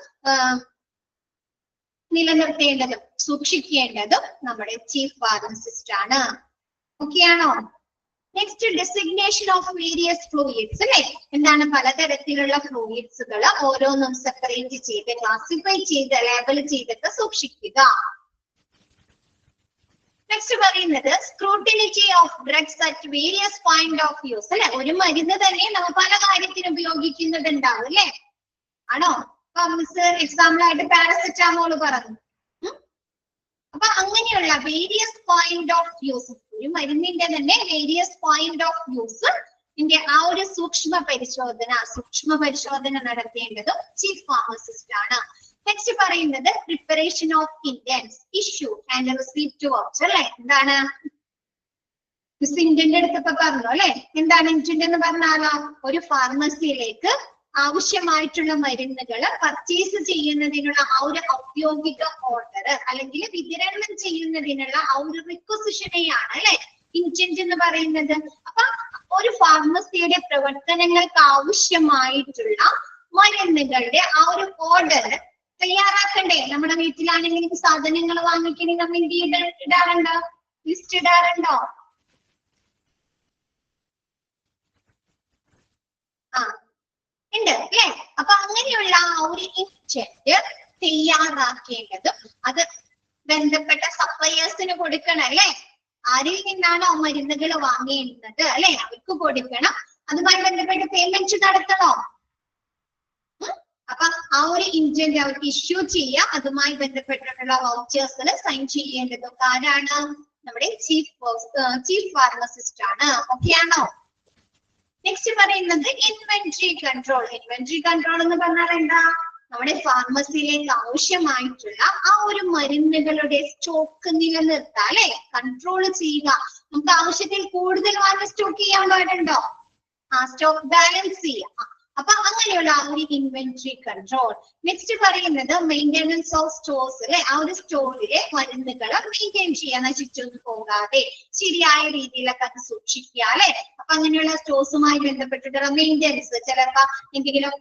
നിലനിർത്തേണ്ടതും സൂക്ഷിക്കേണ്ടതും നമ്മുടെ ചീഫ് ഫാർമസിസ്റ്റ് ആണ്. ഓക്കെ ആണോ? Next designation of various fluids അല്ലെ. എന്താണ്? പലതരത്തിലുള്ള ഫ്ലൂയിഡ്സുകൾ ഓരോന്നും സെപ്പറേറ്റ് ചെയ്ത് ക്ലാസിഫൈ ചെയ്ത് ലേബൽ ചെയ്തിട്ട് സൂക്ഷിക്കുക. നെക്സ്റ്റ് പറയുന്നത് scrutiny of drugs at various point of use അല്ലെ. ഒരു മരുന്ന് തന്നെ നമ്മൾ പല കാര്യത്തിന് ഉപയോഗിക്കുന്നുണ്ടാവും അല്ലെ, ആണോ? അപ്പൊ മിസ് എക്സാമ്പിൾ ആയിട്ട് പാരസെറ്റാമോൾ പറഞ്ഞു. അപ്പൊ അങ്ങനെയുള്ള വേരിയസ് പോയിന്റ് ഓഫ് യൂസ്, ഒരു മരുന്നിന്റെ തന്നെ വേരിയസ് പോയിന്റ് ഓഫ് യൂസ് ആ ഒരു സൂക്ഷ്മ പരിശോധന നടത്തേണ്ടതും ചീഫ് ഫാർമസിസ്റ്റ് ആണ്. നെക്സ്റ്റ് പറയുന്നത് preparation of intense, issue and receipt voucher അല്ലെ. എന്താണ്? മിസ് ഇന്റന്റ് അടുത്തപ്പോ പറഞ്ഞു അല്ലെ. എന്താണ് ഇന്റന്റ് എന്ന് പറഞ്ഞാലോ? ഒരു ഫാർമസിയിലേക്ക് ആവശ്യമായിട്ടുള്ള മരുന്നുകൾ പർച്ചേസ് ചെയ്യുന്നതിനുള്ള ആ ഒരു ഔദ്യോഗിക ഓർഡർ അല്ലെങ്കിൽ വിതരണം ചെയ്യുന്നതിനുള്ള ആ ഒരു റിക്വസിഷനെയാണ് അല്ലെ ഇന്റന്റ് എന്ന് പറയുന്നത്. അപ്പൊ ഒരു ഫാർമസിയുടെ പ്രവർത്തനങ്ങൾക്ക് ആവശ്യമായിട്ടുള്ള മരുന്നുകളുടെ ആ ഒരു ഓർഡർ തയ്യാറാക്കണ്ടേ? നമ്മുടെ വീട്ടിലാണെങ്കിലും സാധനങ്ങൾ വാങ്ങിക്കണേ നമ്മൾ എന്ത് ഇടാറുണ്ടോ? ലിസ്റ്റ് ഇടാറുണ്ടോ? ഉണ്ട് അല്ലെ. അപ്പൊ അങ്ങനെയുള്ള ആ ഒരു ഇന്റന്റ് തയ്യാറാക്കേണ്ടതും അത് ബന്ധപ്പെട്ട സപ്ലയേഴ്സിന് കൊടുക്കണം അല്ലെ. ആരിൽ നിന്നാണോ മരുന്നുകൾ വാങ്ങേണ്ടത് അല്ലെ അവർക്ക് കൊടുക്കണം. അതുമായി ബന്ധപ്പെട്ട് പേയ്മെന്റ് നടത്തണോ? അപ്പൊ ആ ഒരു ഇന്റന്റ് അവർക്ക് ഇഷ്യൂ ചെയ്യാം. അതുമായി ബന്ധപ്പെട്ടിട്ടുള്ള വൗച്ചേഴ്സിൽ സൈൻ ചെയ്യേണ്ടതും ആരാണ്? നമ്മുടെ ചീഫ് ഫാർമസിസ്റ്റ് ആണ്. ഓക്കെ ആണോ? നെക്സ്റ്റ് പറയുന്നത് ഇൻവെന്ററി കൺട്രോൾ. ഇൻവെന്ററി കൺട്രോൾ എന്ന് പറഞ്ഞാൽ എന്താ? നമ്മുടെ ഫാർമസിയിലേക്ക് ആവശ്യമായിട്ടുള്ള ആ ഒരു മരുന്നുകളുടെ സ്റ്റോക്ക് നിലനിർത്താം അല്ലെ, കൺട്രോൾ ചെയ്യുക. നമുക്ക് ആവശ്യത്തിൽ കൂടുതൽ വാങ്ങി സ്റ്റോക്ക് ചെയ്യാൻ പാടുണ്ടോ? സ്റ്റോക്ക് ബാലൻസ് ചെയ്യാം. അപ്പൊ അങ്ങനെയുള്ള ആ ഒരു ഇൻവെന്ററി കൺട്രോൾ. നെക്സ്റ്റ് പറയുന്നത് മെയിൻ്റെനൻസ് ഓഫ് സ്റ്റോർസ് അല്ലെ. ആ ഒരു സ്റ്റോറിലെ മരുന്നുകൾ മെയിൻറ്റെയിൻ ചെയ്യാൻ, നശിച്ചൊന്നും പോകാതെ ശരിയായ രീതിയിലൊക്കെ അത് സൂക്ഷിക്കുക അല്ലെ. അപ്പൊ അങ്ങനെയുള്ള സ്റ്റോഴ്സുമായി ബന്ധപ്പെട്ടിട്ടുള്ള മെയിൻ്റെനൻസ്, ചിലപ്പോ എന്തെങ്കിലും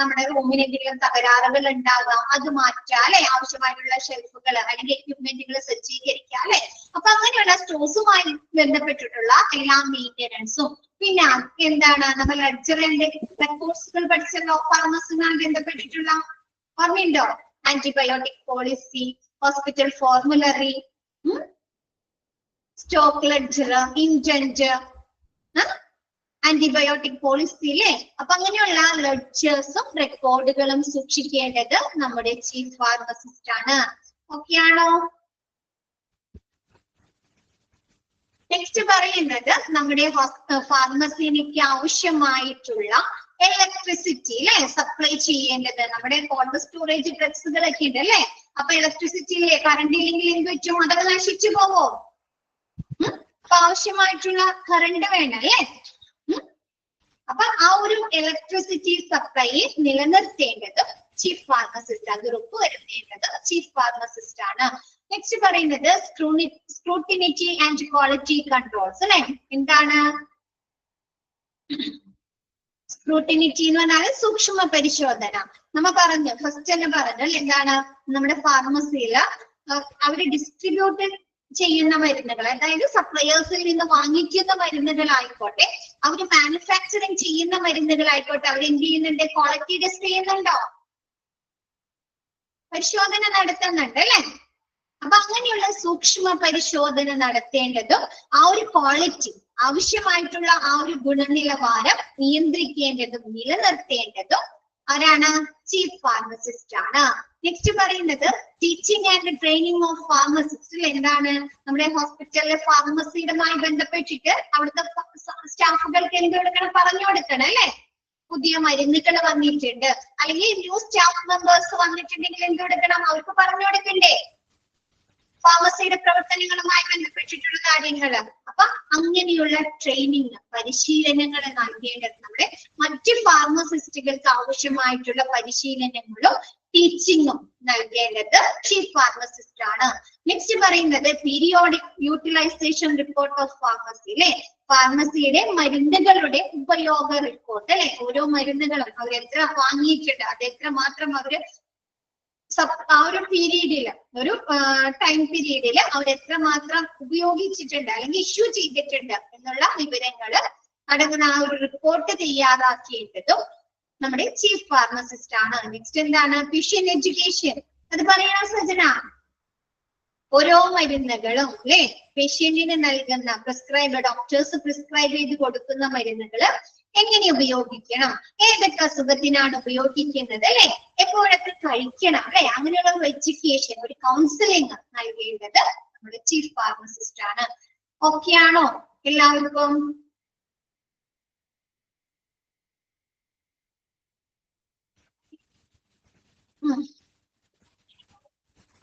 നമ്മുടെ റൂമിന് എന്തെങ്കിലും തകരാറുകൾ ഉണ്ടാകാം, അത് മാറ്റുക അല്ലെ. ആവശ്യമായിട്ടുള്ള ഷെൽഫുകൾ അല്ലെങ്കിൽ എക്യുപ്മെന്റുകൾ സജ്ജീകരിക്കുക അല്ലെ. അപ്പൊ അങ്ങനെയുള്ള സ്റ്റോഴ്സുമായി ബന്ധപ്പെട്ടിട്ടുള്ള എല്ലാ മെയിൻ്റെനൻസും. പിന്നെ എന്താണ്? നമ്മൾ ലെഡ്ജർ ആൻഡ് റെക്കോർഡ്സുകൾ പഠിച്ചല്ലോ, ഫാർമസിയുമായി ബന്ധപ്പെട്ടിട്ടുള്ള ഓർമ്മയുണ്ടോ? Antibiotic policy, hospital formulary, stock ledger, intent, antibiotic policy അല്ലേ. അപ്പൊ അങ്ങനെയുള്ള ലെഡ്ജേഴ്സും റെക്കോർഡുകളും സൂക്ഷിക്കേണ്ടത് നമ്മുടെ ചീഫ് ഫാർമസിസ്റ്റ് ആണ്. ഓക്കെ ആണോ? നെക്സ്റ്റ് പറയുന്നത് നമ്മുടെ ഫാർമസിയിലേക്ക് ആവശ്യമായിട്ടുള്ള ഇലക്ട്രിസിറ്റി അല്ലെ സപ്ലൈ ചെയ്യേണ്ടത്. നമ്മുടെ കോൾഡ് സ്റ്റോറേജ് ഡ്രഗ്സുകളൊക്കെ ഉണ്ട് അല്ലെ. അപ്പൊ ഇലക്ട്രിസിറ്റിയിലെ കറണ്ട് ഇല്ലെങ്കിൽ എന്ത് പറ്റും? അതൊക്കെ നശിച്ചു പോവോ? അപ്പൊ ആവശ്യമായിട്ടുള്ള കറണ്ട് വേണം അല്ലെ. അപ്പൊ ആ ഒരു ഇലക്ട്രിസിറ്റി സപ്ലൈ നിലനിർത്തേണ്ടത് ചീഫ് ഫാർമസിസ്റ്റ്, അത് ഉറപ്പുവരുത്തേണ്ടത് ചീഫ് ഫാർമസിസ്റ്റ് ആണ്. നെക്സ്റ്റ് പറയുന്നത് സ്ക്രൂട്ടിനിറ്റി ആൻഡ് ക്വാളിറ്റി കൺട്രോൾസ് അല്ലെ. എന്താണ് സ്ക്രൂട്ടിനിറ്റി എന്ന് പറഞ്ഞാൽ സൂക്ഷ്മ പരിശോധന. നമ്മ പറഞ്ഞു ഫസ്റ്റ് തന്നെ പറഞ്ഞു എന്താണ്? നമ്മുടെ ഫാർമസിയില് അവര് ഡിസ്ട്രിബ്യൂട്ട് ചെയ്യുന്ന മരുന്നുകൾ, അതായത് സപ്ലയേഴ്സിൽ നിന്ന് വാങ്ങിക്കുന്ന മരുന്നുകളായിക്കോട്ടെ, അവര് മാനുഫാക്ചറിങ് ചെയ്യുന്ന മരുന്നുകളായിക്കോട്ടെ, അവർ എന്ത് ചെയ്യുന്നുണ്ട്? ക്വാളിറ്റി ടെസ്റ്റ് ചെയ്യുന്നുണ്ടോ? പരിശോധന നടത്തുന്നുണ്ട് അല്ലെ. അപ്പൊ അങ്ങനെയുള്ള സൂക്ഷ്മ പരിശോധന നടത്തേണ്ടതും ആ ഒരു ക്വാളിറ്റി, ആവശ്യമായിട്ടുള്ള ആ ഒരു ഗുണനിലവാരം നിയന്ത്രിക്കേണ്ടതും നിലനിർത്തേണ്ടതും ആരാണ്? ചീഫ് ഫാർമസിസ്റ്റ് ആണ്. നെക്സ്റ്റ് പറയുന്നത് teaching and training of pharmacist. എന്താണ്? നമ്മുടെ ഹോസ്പിറ്റലിലെ ഫാർമസിയുമായി ബന്ധപ്പെട്ടിട്ട് അവിടുത്തെ സ്റ്റാഫുകൾക്ക് എന്ത് കൊടുക്കണം? പറഞ്ഞു കൊടുക്കണം അല്ലെ. പുതിയ മരുന്നുകൾ വന്നിട്ടുണ്ട് അല്ലെങ്കിൽ ന്യൂ സ്റ്റാഫ് മെമ്പേഴ്സ് വന്നിട്ടുണ്ടെങ്കിൽ എന്ത് കൊടുക്കണം? അവർക്ക് പറഞ്ഞു കൊടുക്കണ്ടേ ഫാർമസിയുടെ പ്രവർത്തനങ്ങളുമായി ബന്ധപ്പെട്ടിട്ടുള്ള കാര്യങ്ങൾ. അപ്പൊ അങ്ങനെയുള്ള ട്രെയിനിങ്, പരിശീലനങ്ങൾ നൽകേണ്ടത് നമ്മുടെ മറ്റ് ഫാർമസിസ്റ്റുകൾക്ക് ആവശ്യമായിട്ടുള്ള പരിശീലനങ്ങളും ടീച്ചിങ്ങും നൽകേണ്ടത് ചീഫ് ഫാർമസിസ്റ്റ് ആണ്. നെക്സ്റ്റ് പറയുന്നത് periodic utilization report of pharmacy അല്ലെ. ഫാർമസിയുടെ മരുന്നുകളുടെ ഉപയോഗ റിപ്പോർട്ട് അല്ലെ. ഓരോ മരുന്നുകളും അവർ എത്ര വാങ്ങിയിട്ടുണ്ട്, അത് എത്ര മാത്രം അവര് ആ ഒരു പീരീഡില്, ഒരു ടൈം പീരീഡില് അവർ എത്രമാത്രം ഉപയോഗിച്ചിട്ടുണ്ട് അല്ലെങ്കിൽ ഇഷ്യൂ ചെയ്തിട്ടുണ്ട് എന്നുള്ള വിവരങ്ങള് അടങ്ങുന്ന ആ ഒരു റിപ്പോർട്ട് തയ്യാറാക്കിയിട്ടതും നമ്മുടെ ചീഫ് ഫാർമസിസ്റ്റ് ആണ്. നെക്സ്റ്റ് എന്താണ്? ഫിഷ്യൻ എഡ്യൂക്കേഷൻ. അത് പറയണ സജന. ഓരോ മരുന്നുകളും അല്ലെ പേഷ്യന്റിന് നൽകുന്ന ഡോക്ടേഴ്സ് പ്രിസ്ക്രൈബ് ചെയ്ത് കൊടുക്കുന്ന മരുന്നുകള് എങ്ങനെ ഉപയോഗിക്കണം, ഏതൊക്കെ അസുഖത്തിനാണ് ഉപയോഗിക്കുന്നത് അല്ലെ, എപ്പോഴൊക്കെ കഴിക്കണം അല്ലെ, അങ്ങനെയുള്ള ഒരു എഡ്യൂക്കേഷൻ, ഒരു കൗൺസിലിംഗ് നൽകേണ്ടത് നമ്മുടെ ചീഫ് ഫാർമസിസ്റ്റ് ആണ്. ഓക്കെ ആണോ എല്ലാവർക്കും?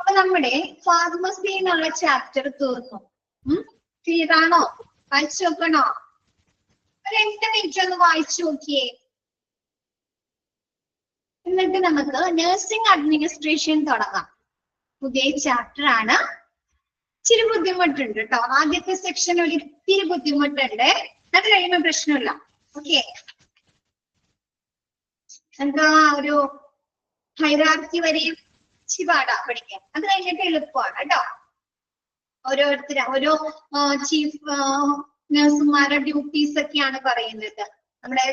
അപ്പൊ നമ്മുടെ ഫാർമസി എന്നുള്ള ചാപ്റ്റർ തീർന്നു. ക്ലിയർ ആണോ? വായിച്ചു നോക്കണോ? 2 മിനിറ്റ് ഒന്ന് വായിച്ചു നോക്കിയേ. എന്നിട്ട് നമുക്ക് നഴ്സിംഗ് അഡ്മിനിസ്ട്രേഷൻ തുടങ്ങാം. പുതിയ ചാപ്റ്റർ ആണ്. ഇച്ചിരി ബുദ്ധിമുട്ടുണ്ട് കേട്ടോ. ആദ്യത്തെ സെക്ഷൻ ഒരു ഇത്തിരി ബുദ്ധിമുട്ടുണ്ട്. അത് കഴിയുമ്പോൾ പ്രശ്നമില്ല. ഓക്കെ, നമുക്ക് ഒരു ഹൈറാർക്കി വരെയും പാടാ പഠിക്കാൻ. അത് കഴിഞ്ഞിട്ട് എളുപ്പമാണ് കേട്ടോ. ഓരോ ചീഫ് നഴ്സുമാരുടെ ഡ്യൂട്ടീസ് ഒക്കെയാണ് പറയുന്നത്. നമ്മുടെ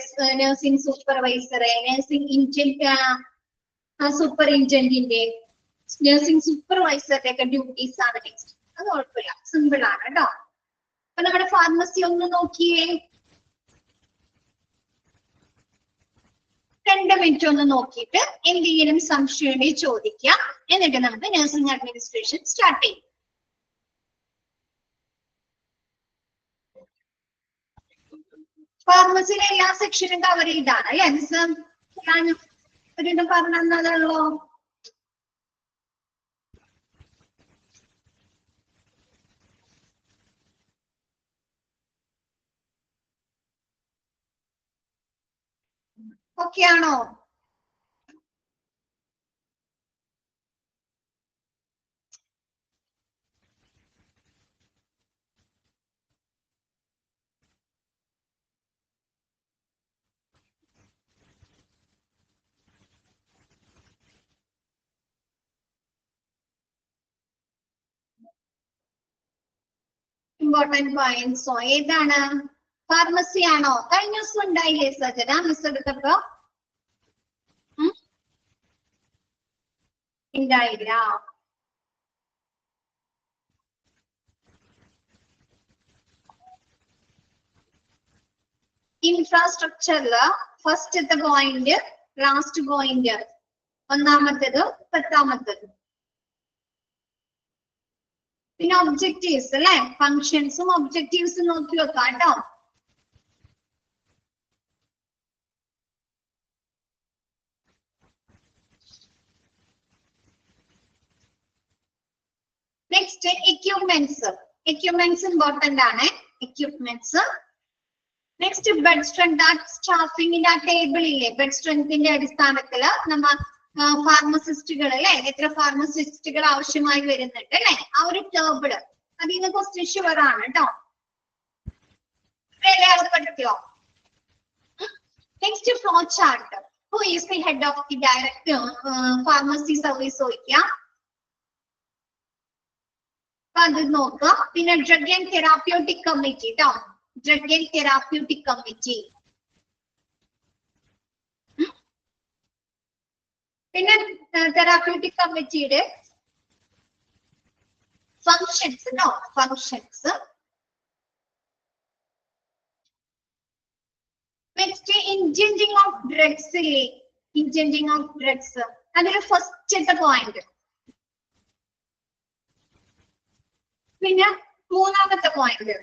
നഴ്സിംഗ് സൂപ്പർവൈസർ, നഴ്സിംഗ് സൂപ്പറിൻറ്റൻഡിന്റെ, നഴ്സിംഗ് സൂപ്പർവൈസറുടെ ഒക്കെ ഡ്യൂട്ടീസ് ആണ് നെക്സ്റ്റ്. അത് കുഴപ്പമില്ല, സിമ്പിൾ ആണ് കേട്ടോ. അപ്പൊ നമ്മുടെ ഫാർമസി ഒന്ന് നോക്കിയേ. 2 മിനിറ്റ് ഒന്ന് നോക്കിയിട്ട് എന്തെങ്കിലും സംശയം ഉണ്ടെങ്കിൽ ചോദിക്കാം. എന്നിട്ട് നമുക്ക് നഴ്സിംഗ് അഡ്മിനിസ്ട്രേഷൻ സ്റ്റാർട്ട് ചെയ്യും. ഫാർമസിയിലെ എല്ലാ സെക്ഷനും കവർ ചെയ്താണ് അല്ലെ മിസ്? ഞാൻ ഒരു പറഞ്ഞു തന്നതുള്ളൂ. ഓക്കെ ആണോ? ഇമ്പോർട്ടന്റ് പോയിന്റ്സോ ഏതാണ്? ഫാർമസി ആണോ? കഴിഞ്ഞ ദിവസം ഉണ്ടായില്ലേ സജന മിസ് എടുത്തപ്പോ? ഉണ്ടായില്ല. ഇൻഫ്രാസ്ട്രക്ചറില് ഫസ്റ്റത്തെ പോയിന്റ്, ലാസ്റ്റ് പോയിന്റ്, ഒന്നാമത്തേത് 10ാമത്തേത്. പിന്നെ ഒബ്ജക്റ്റീവ്സ് അല്ലെ, ഫങ്ഷൻസും ഒബ്ജക്റ്റീവ്സും നോക്കി വെക്കാം കേട്ടോ. നെക്സ്റ്റ് എക്യുപ്മെന്റ്സ് ഇമ്പോർട്ടന്റ് ആണ്. എക്യുപ്മെന്റ്സ്. Next bed strength. ആ സ്റ്റാഫിങ്ങിന്റെ ആ ടേബിൾ ഇല്ലേ, ബെഡ് സ്ട്രെങ്ത്തിന്റെ അടിസ്ഥാനത്തില് നമ്മൾ ഫാർമസിസ്റ്റുകൾ അല്ലെ, എത്ര ഫാർമസിസ്റ്റുകൾ ആവശ്യമായി വരുന്നുണ്ട് അല്ലെ, ആ ഒരു ടേബിള്. അതിൽ നിന്ന് ക്വസ്റ്റ്യൻ ഷുവർ ആണ് കേട്ടോ. പഠിക്കോ? Next flow chart. Who is the head of the director pharmacy service ചോദിക്കാം. അത് നോക്കുക. പിന്നെ ഡ്രഗ് ആൻഡ് തെറാപ്യൂട്ടിക് കമ്മിറ്റി കേട്ടോ. Drug and therapeutic committee. പിന്നെ തെറാപ്യൂട്ടിക് കമ്മിറ്റിയുടെ ഫങ്ഷൻസ് കേട്ടോ. ഫങ്ഷൻസ്. നെക്സ്റ്റ് ഇൻജെന്റിങ് ഓഫ് ഡ്രഗ്സ് ഇല്ലേ, ഇൻജെന്റിങ് ഓഫ് ഡ്രഗ്സ്. അതിൽ ഫസ്റ്റത്തെ പോയിന്റ്. പിന്നെ 3ാമത്തെ പോയിന്റ്.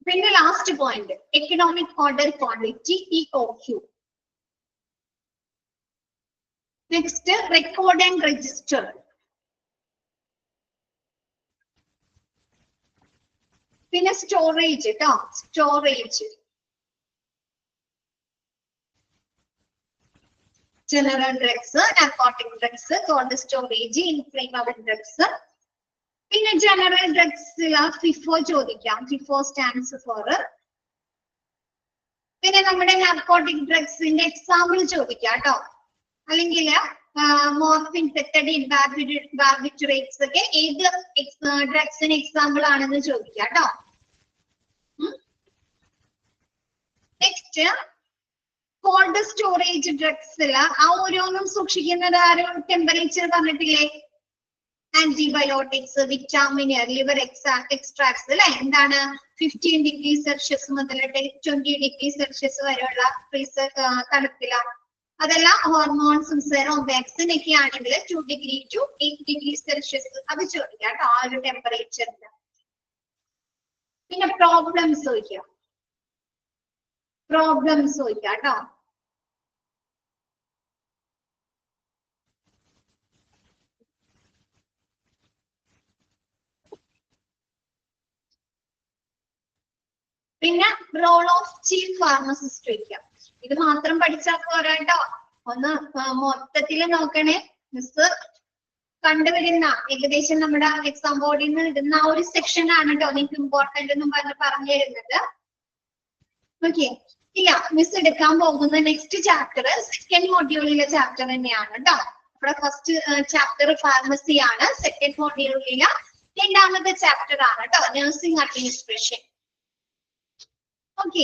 പിന്നെ last point economic order quantity EOQ. Next record and register. പിന്നെ സ്റ്റോറേജ് കേട്ടോ. Storage. general drugs, narcotic drugs, cold storage, inflammable drugs. പിന്നെ general drugs FIFO ചോദിക്കാം. FIFO stands for. പിന്നെ നമ്മുടെ narcotic drugs ന്റെ എക്സാമ്പിൾ ചോദിക്കാം കേട്ടോ. അല്ലെങ്കിൽ മോർഫിൻ, പെറ്റഡിൻ, ബാർബിറ്റുറേറ്റ്സ് ഒക്കെ ഏത് ഡ്രഗ്സിന് എക്സാമ്പിൾ ആണെന്ന് ചോദിക്കാം കേട്ടോ. നെക്സ്റ്റ് കോൾഡ് സ്റ്റോറേജ് ഡ്രഗ്സിൽ ആ ഓരോന്നും സൂക്ഷിക്കുന്നത് ആരോ ടെമ്പറേച്ചർ പറഞ്ഞിട്ടില്ലേ? ആന്റിബയോട്ടിക്സ്, വിറ്റാമിൻ, ലിവർ എക്സ്ട്രാക്ട്സ് അല്ലെ, എന്താണ് 15 ഡിഗ്രി സെൽഷ്യസ് മുതൽ 20 ഡിഗ്രി സെൽഷ്യസ് വരെയുള്ള ഫ്രീസർ തണുപ്പിലാണ്. അതെല്ലാം ഹോർമോൺസും സെറം വാക്സിൻ ഒക്കെ ആണെങ്കിൽ 2 ഡിഗ്രി ടു 8 ഡിഗ്രി സെൽഷ്യസ് അത് ചോദിക്കാം കേട്ടോ, ആ ഒരു ടെമ്പറേച്ചറിന്. പിന്നെ പ്രോബ്ലംസ് ചോദിക്കാം കേട്ടോ. പിന്നെ റോൾ ഓഫ് ചീഫ് ഫാർമസിസ്റ്റ് ചോദിക്കാം. ഇത് മാത്രം പഠിച്ചാൽ പോരാ കേട്ടോ, ഒന്ന് മൊത്തത്തിൽ നോക്കണേ. മിസ് കണ്ടുവരുന്ന ഏകദേശം നമ്മുടെ എക്സാം ബോർഡിൽ നിന്ന് ഇടുന്ന ആ ഒരു സെക്ഷൻ ആണ് കേട്ടോ നിങ്ങൾക്ക് ഇമ്പോർട്ടന്റ് എന്നും പറഞ്ഞു തരുന്നത്. ഓക്കെ, ഇല്ല മിസ് എടുക്കാൻ പോകുന്ന നെക്സ്റ്റ് ചാപ്റ്റർ സെക്കൻഡ് മൊഡ്യൂളിലെ ചാപ്റ്റർ തന്നെയാണ് കേട്ടോ. ഇവിടെ ഫസ്റ്റ് ചാപ്റ്റർ ഫാർമസി ആണ്, സെക്കൻഡ് മൊഡ്യൂളിലെ രണ്ടാമത്തെ ചാപ്റ്റർ ആണ് കേട്ടോ, നഴ്സിംഗ് അഡ്മിനിസ്ട്രേഷൻ. ഓക്കെ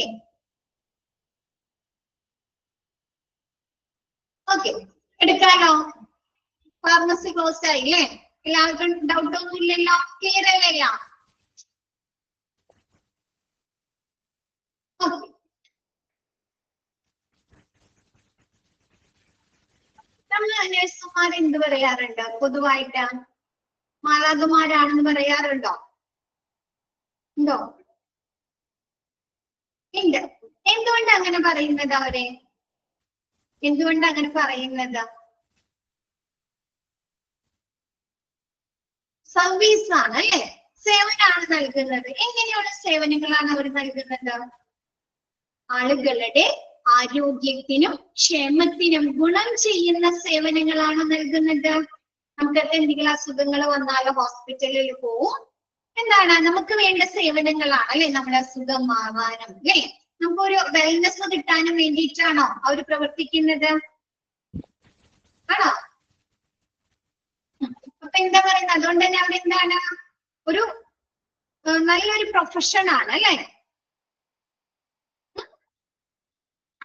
ഓക്കെ, എടുക്കാലോ. ഫാർമസി ക്ലോസ് ആയില്ലേ? എല്ലാവർക്കും ഡൗട്ട് ഒന്നും ഇല്ലല്ലോ? ക്ലിയർ അല്ലല്ലോ? ഓക്കെ, നമ്മള് നഴ്സുമാർ എന്ത് പറയാറുണ്ട് പൊതുവായിട്ട്? മാലാഖമാരാണെന്ന് പറയാറുണ്ടോ? ഉണ്ടോ? ഉണ്ട്. എന്തുകൊണ്ട് അങ്ങനെ പറയുന്നത്? അവരെ എന്തുകൊണ്ട് അങ്ങനെ പറയുന്നത്? സർവീസ് ആണ് അല്ലെ, സേവനമാണ് നൽകുന്നത്. എങ്ങനെയുള്ള സേവനങ്ങളാണ് അവർ നൽകുന്നത്? ആളുകളുടെ ആരോഗ്യത്തിനും ക്ഷേമത്തിനും ഗുണം ചെയ്യുന്ന സേവനങ്ങളാണ് നൽകുന്നത്. നമുക്ക് എന്തെങ്കിലും അസുഖങ്ങൾ വന്നാൽ ഹോസ്പിറ്റലിൽ പോവും, എന്താണ് നമുക്ക് വേണ്ട സേവനങ്ങളാണ് അല്ലെ, നമ്മുടെ അസുഖം മാറാനും അല്ലെ നമുക്കൊരു വെൽനെസ് കിട്ടാനും വേണ്ടിയിട്ടാണോ അവർ പ്രവർത്തിക്കുന്നത്? ആണോ? അപ്പൊ എന്താ പറയുന്നത്? അതുകൊണ്ട് തന്നെ അവിടെ എന്താണ് ഒരു നല്ലൊരു പ്രൊഫഷൻ ആണ് അല്ലെ.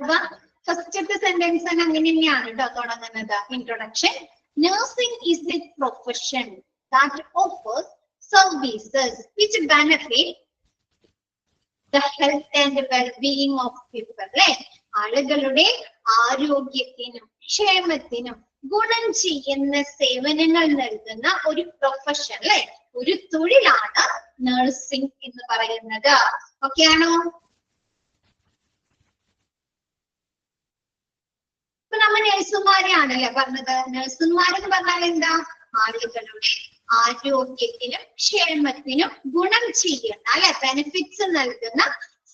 അപ്പൊ ഫസ്റ്റത്തെ സെന്റൻസ് തന്നെ അങ്ങനെ തന്നെയാണ് കേട്ടോ തുടങ്ങുന്നത്. Introduction. Nursing is A profession that offers services which benefit the health and well-being of people. അല്ലെ, ആളുകളുടെ ആരോഗ്യത്തിനും ക്ഷേമത്തിനും ഗുണം ചെയ്യുന്ന സേവനങ്ങൾ നൽകുന്ന ഒരു പ്രൊഫഷൻ അല്ലെ, ഒരു തൊഴിലാണ് നഴ്സിംഗ് എന്ന് പറയുന്നത്. ഓക്കെ ആണോ? ഇപ്പൊ നമ്മൾ നഴ്സുമാരെയാണല്ലേ പറഞ്ഞത്. നഴ്സുമാരെന്ന് പറഞ്ഞാൽ എന്താ? ആളുകളുടെ ആരോഗ്യത്തിനും ക്ഷേമത്തിനും ഗുണം ചെയ്യുന്ന അല്ലെ, ബെനിഫിറ്റ്സ് നൽകുന്ന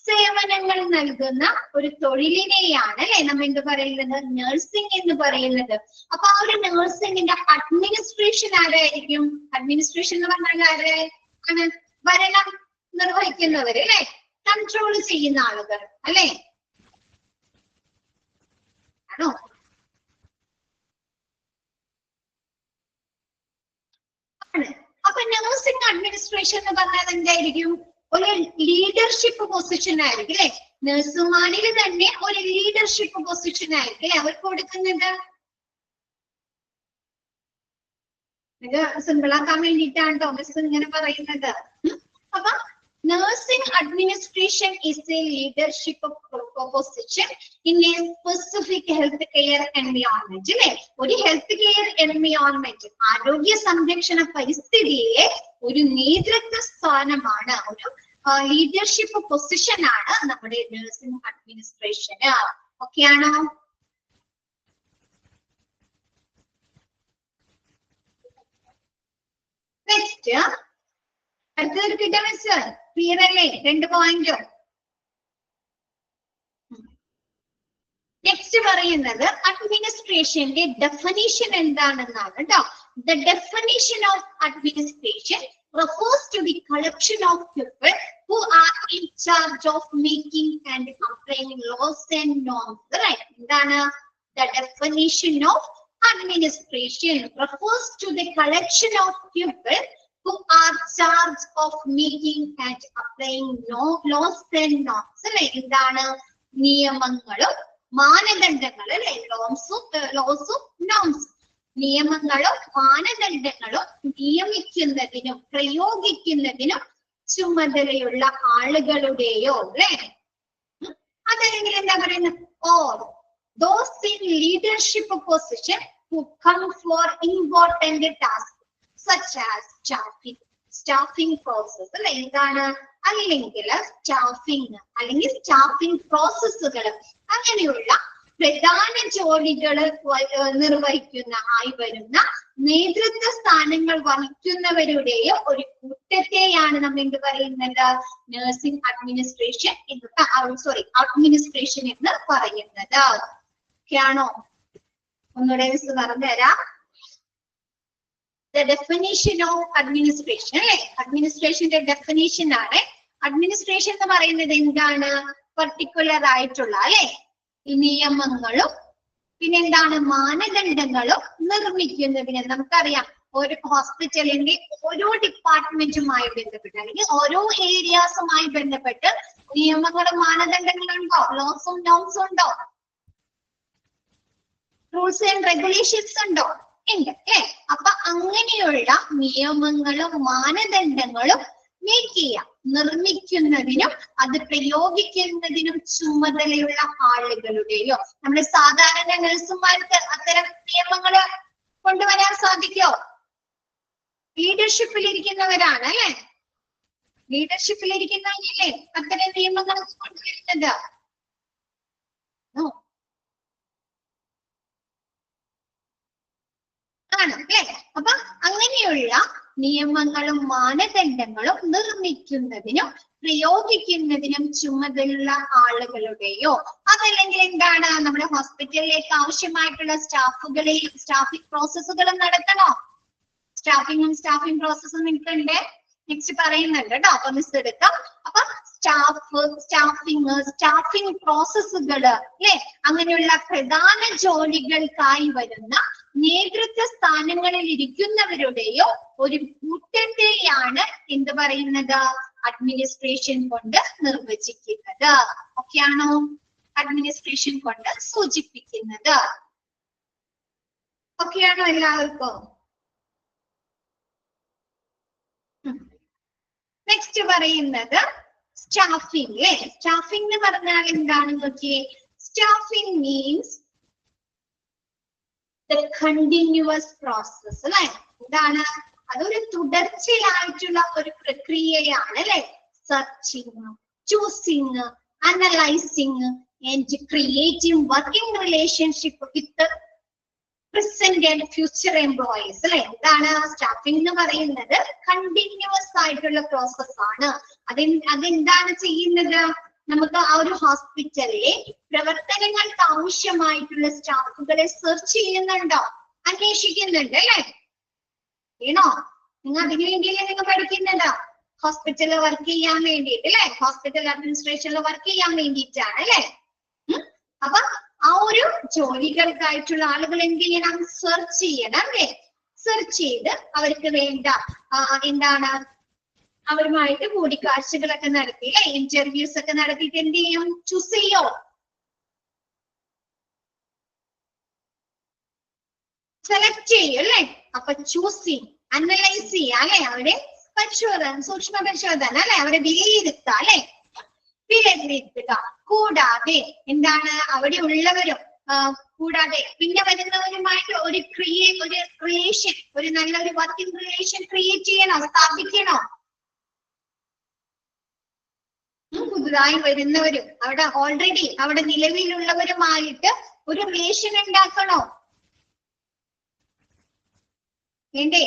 സേവനങ്ങൾ നൽകുന്ന ഒരു തൊഴിലിനെയാണ് അല്ലെ നമ്മൾ എന്ത് പറയുന്നത്? നഴ്സിംഗ് എന്ന് പറയുന്നത്. അപ്പൊ ആ ഒരു നഴ്സിംഗിന്റെ അഡ്മിനിസ്ട്രേഷൻ ആരായിരിക്കും? അഡ്മിനിസ്ട്രേഷൻ എന്ന് പറഞ്ഞാൽ ആരെ ആണ്? ഭരണം നിർവഹിക്കുന്നവർ അല്ലെ, കൺട്രോൾ ചെയ്യുന്ന ആളുകൾ അല്ലെ, ആണോ? അപ്പൊ നഴ്സിംഗ് അഡ്മിനിസ്ട്രേഷൻ എന്ന് പറഞ്ഞാൽ എന്തായിരിക്കും? ഒരു ലീഡർഷിപ്പ് പൊസിഷൻ ആയിരിക്കും അല്ലെ. നഴ്സുമാരിൽ തന്നെ ഒരു ലീഡർഷിപ്പ് പൊസിഷൻ ആയിരിക്കും അല്ലെ അവർക്ക് കൊടുക്കുന്നത്. ഇത് സിമ്പിൾ ആക്കാൻ വേണ്ടിയിട്ടാണ് കേട്ടോ മിസ് ഇങ്ങനെ പറയുന്നത്. അപ്പൊ nursing administration is a leadership position in a specific healthcare environment. അല്ലെ, ഒരു ഹെൽത്ത് കെയർ എൻവയോൺമെന്റ്, ആരോഗ്യ സംരക്ഷണ പരിസ്ഥിതിയിലെ ഒരു നേതൃത്വ സ്ഥാനമാണ്, ഒരു ലീഡർഷിപ്പ് പൊസിഷൻ ആണ് നമ്മുടെ നഴ്സിംഗ് അഡ്മിനിസ്ട്രേഷന്. ഓക്കെ ആണോ? നെക്സ്റ്റ് അടുത്തത് കിട്ടാ മിസ്, ക്ലിയർ അല്ലേ? 2 പോയിന്റ്. നെക്സ്റ്റ് പറയുന്നത് അഡ്മിനിസ്ട്രേഷന്റെ ഡെഫിനിഷൻ എന്താണെന്നാണ് കേട്ടോ. The definition of administration refers to the collection of people who are in charge of making and applying laws and norms. Right? എന്താണ്? The definition of administration refers to the collection of people who are charged of making and applying laws and norms. അല്ലെ? എന്താണ്? നിയമങ്ങളും മാനദണ്ഡങ്ങളും അല്ലെ? ലോസും നോംസും. നിയമങ്ങളും മാനദണ്ഡങ്ങളും നിയമിക്കുന്നതിനും പ്രയോഗിക്കുന്നതിനും ചുമതലയുള്ള ആളുകളുടെയോ അല്ലെ? അതല്ലെങ്കിൽ എന്താ പറയുന്നത്? Or those in leadership position who come for important tasks such as staffing process അല്ലെ? എന്താണ്? അല്ലെങ്കിൽ സ്റ്റാഫിംഗ് അല്ലെങ്കിൽ സ്റ്റാഫിംഗ് പ്രോസസ്സുകൾ അങ്ങനെയുള്ള പ്രധാന ജോലികൾ നിർവഹിക്കുന്ന ആയി വരുന്ന നേതൃത്വ സ്ഥാനങ്ങൾ വഹിക്കുന്നവരുടെയോ ഒരു കൂട്ടത്തെയാണ് നമ്മൾ എന്ത് പറയുന്നത്? നഴ്സിംഗ് അഡ്മിനിസ്ട്രേഷൻ അഡ്മിനിസ്ട്രേഷൻ എന്ന് പറയുന്നത്. ഓക്കെയാണോ? ഒന്നുകൂടെ മിസ് പറഞ്ഞുതരാം. The definition of administration അല്ലെ? അഡ്മിനിസ്ട്രേഷന്റെ ഡെഫിനിഷൻ ആണ്. അഡ്മിനിസ്ട്രേഷൻ എന്ന് പറയുന്നത് എന്താണ്? പർട്ടിക്കുലർ ആയിട്ടുള്ള അല്ലെ നിയമങ്ങളും പിന്നെന്താണ് മാനദണ്ഡങ്ങളും നിർമ്മിക്കുന്നതിന്. നമുക്കറിയാം ഒരു ഹോസ്പിറ്റലിന്റെ ഓരോ ഡിപ്പാർട്ട്മെന്റുമായി ബന്ധപ്പെട്ട് അല്ലെങ്കിൽ ഓരോ ഏരിയാസുമായി ബന്ധപ്പെട്ട് നിയമങ്ങളും മാനദണ്ഡങ്ങളും ഉണ്ടോ? ലോസും നോംസും ഉണ്ടോ? റൂൾസ് ആൻഡ് റെഗുലേഷൻസ് ഉണ്ടോ? ഉണ്ട് അല്ലെ? അപ്പൊ അങ്ങനെയുള്ള നിയമങ്ങളും മാനദണ്ഡങ്ങളും മേക്ക് ചെയ്യാം, നിർമ്മിക്കുന്നതിനും അത് പ്രയോഗിക്കുന്നതിനും ചുമതലയുള്ള ആളുകളുടെയോ. നമ്മുടെ സാധാരണ നഴ്സുമാർക്ക് അത്തരം നിയമങ്ങൾ കൊണ്ടുവരാൻ സാധിക്കോ? ലീഡർഷിപ്പിൽ ഇരിക്കുന്നവരാണ് അല്ലെ? ലീഡർഷിപ്പിൽ ഇരിക്കുന്നവരല്ലേ അത്തരം നിയമങ്ങൾ കൊണ്ടുവരുന്നത്. ആണ് അല്ലെ? അപ്പൊ അങ്ങനെയുള്ള നിയമങ്ങളും മാനദണ്ഡങ്ങളും നിർമ്മിക്കുന്നതിനും പ്രയോഗിക്കുന്നതിനും ചുമതലയുള്ള ആളുകളുടെയോ അതല്ലെങ്കിൽ എന്താണ്? നമ്മുടെ ഹോസ്പിറ്റലിലേക്ക് ആവശ്യമായിട്ടുള്ള സ്റ്റാഫിംഗ് പ്രോസസ്സുകളും നടത്തണോ? സ്റ്റാഫിംഗ് പ്രോസസ്സും നിൽക്കണ്ടേ? നെക്സ്റ്റ് പറയുന്നുണ്ട് കേട്ടോ. അപ്പൊ മിസ് എടുക്കാം. അപ്പൊ സ്റ്റാഫിംഗ് പ്രോസസ്സുകള് അല്ലെ? അങ്ങനെയുള്ള പ്രധാന ജോലികൾക്കായി വരുന്ന നേതൃത്വ സ്ഥാനങ്ങളിൽ ഇരിക്കുന്നവരുടെയോ ഒരു കൂട്ടത്തെയാണ് എന്ത് പറയുന്നത്? അഡ്മിനിസ്ട്രേഷൻ കൊണ്ട് നിർവചിക്കുന്നത്. ഓക്കെയാണോ? അഡ്മിനിസ്ട്രേഷൻ കൊണ്ട് സൂചിപ്പിക്കുന്നത്. ഓക്കെയാണോ എല്ലാവർക്കും? നെക്സ്റ്റ് പറയുന്നത് സ്റ്റാഫിംഗ് അല്ലെ? സ്റ്റാഫിംഗ് എന്ന് പറഞ്ഞാൽ എന്താണ് നോക്കിയേ? സ്റ്റാഫിംഗ് മീൻസ് കണ്ടിന്യൂസ് പ്രോസസ് അല്ലെ? എന്താണ്? അതൊരു തുടർച്ചയായിട്ടുള്ള ഒരു പ്രക്രിയയാണ് അല്ലെ? Searching, choosing, analysing and creating working relationship with present and future employees അല്ലെ? എന്താണ് സ്റ്റാഫിംഗ് എന്ന് പറയുന്നത്? കണ്ടിന്യൂസ് ആയിട്ടുള്ള പ്രോസസ് ആണ്. അതെന്താണ് ചെയ്യുന്നത്? നമുക്ക് ആ ഒരു ഹോസ്പിറ്റലിലെ പ്രവർത്തനങ്ങൾക്ക് ആവശ്യമായിട്ടുള്ള സ്റ്റാഫുകളെ സെർച്ച് ചെയ്യുന്നുണ്ടോ? അന്വേഷിക്കുന്നുണ്ട് അല്ലെ? ആണോ? നിങ്ങൾ അതിനു വേണ്ടിയല്ലേ നിങ്ങൾ പഠിക്കുന്നത്? ഹോസ്പിറ്റലിൽ വർക്ക് ചെയ്യാൻ വേണ്ടിയിട്ട് അല്ലെ? ഹോസ്പിറ്റൽ അഡ്മിനിസ്ട്രേഷനിൽ വർക്ക് ചെയ്യാൻ വേണ്ടിയിട്ടാണ് അല്ലെ? അപ്പൊ ആ ഒരു ജോലികൾക്കായിട്ടുള്ള ആളുകൾ എന്ത് ചെയ്യണം? സെർച്ച് ചെയ്യണം അല്ലെ? സെർച്ച് ചെയ്ത് അവർക്ക് വേണ്ട എന്താണ് അവരുമായിട്ട് കൂടിക്കാഴ്ചകളൊക്കെ നടത്തി അല്ലെ? ഇന്റർവ്യൂസ് ഒക്കെ നടത്തിയിട്ട് എന്ത് ചെയ്യും? ചൂസ് ചെയ്യോ? സെലക്ട് ചെയ്യും അല്ലെ? അപ്പൊ ചൂസിങ്, അനലൈസ് ചെയ്യുക അല്ലെ? അവരെ പരിശോധന, സൂക്ഷ്മ പരിശോധന അല്ലെ? അവരെ വിലയിരുത്തുക അല്ലെ? വിലയിരുത്തുക. കൂടാതെ എന്താണ്? അവിടെ ഉള്ളവരും കൂടാതെ പിന്നെ വരുന്നവരുമായിട്ട് ഒരു റിലേഷൻ, ഒരു നല്ലൊരു വർക്കിംഗ് റിലേഷൻ ക്രിയേറ്റ് ചെയ്യണോ? സ്ഥാപിക്കണോ? പുതുതായി വരുന്നവരും അവിടെ ഓൾറെഡി അവിടെ നിലവിലുള്ളവരുമായിട്ട് ഒരു റിലേഷൻ ഉണ്ടാക്കണോ? വേണ്ടേ?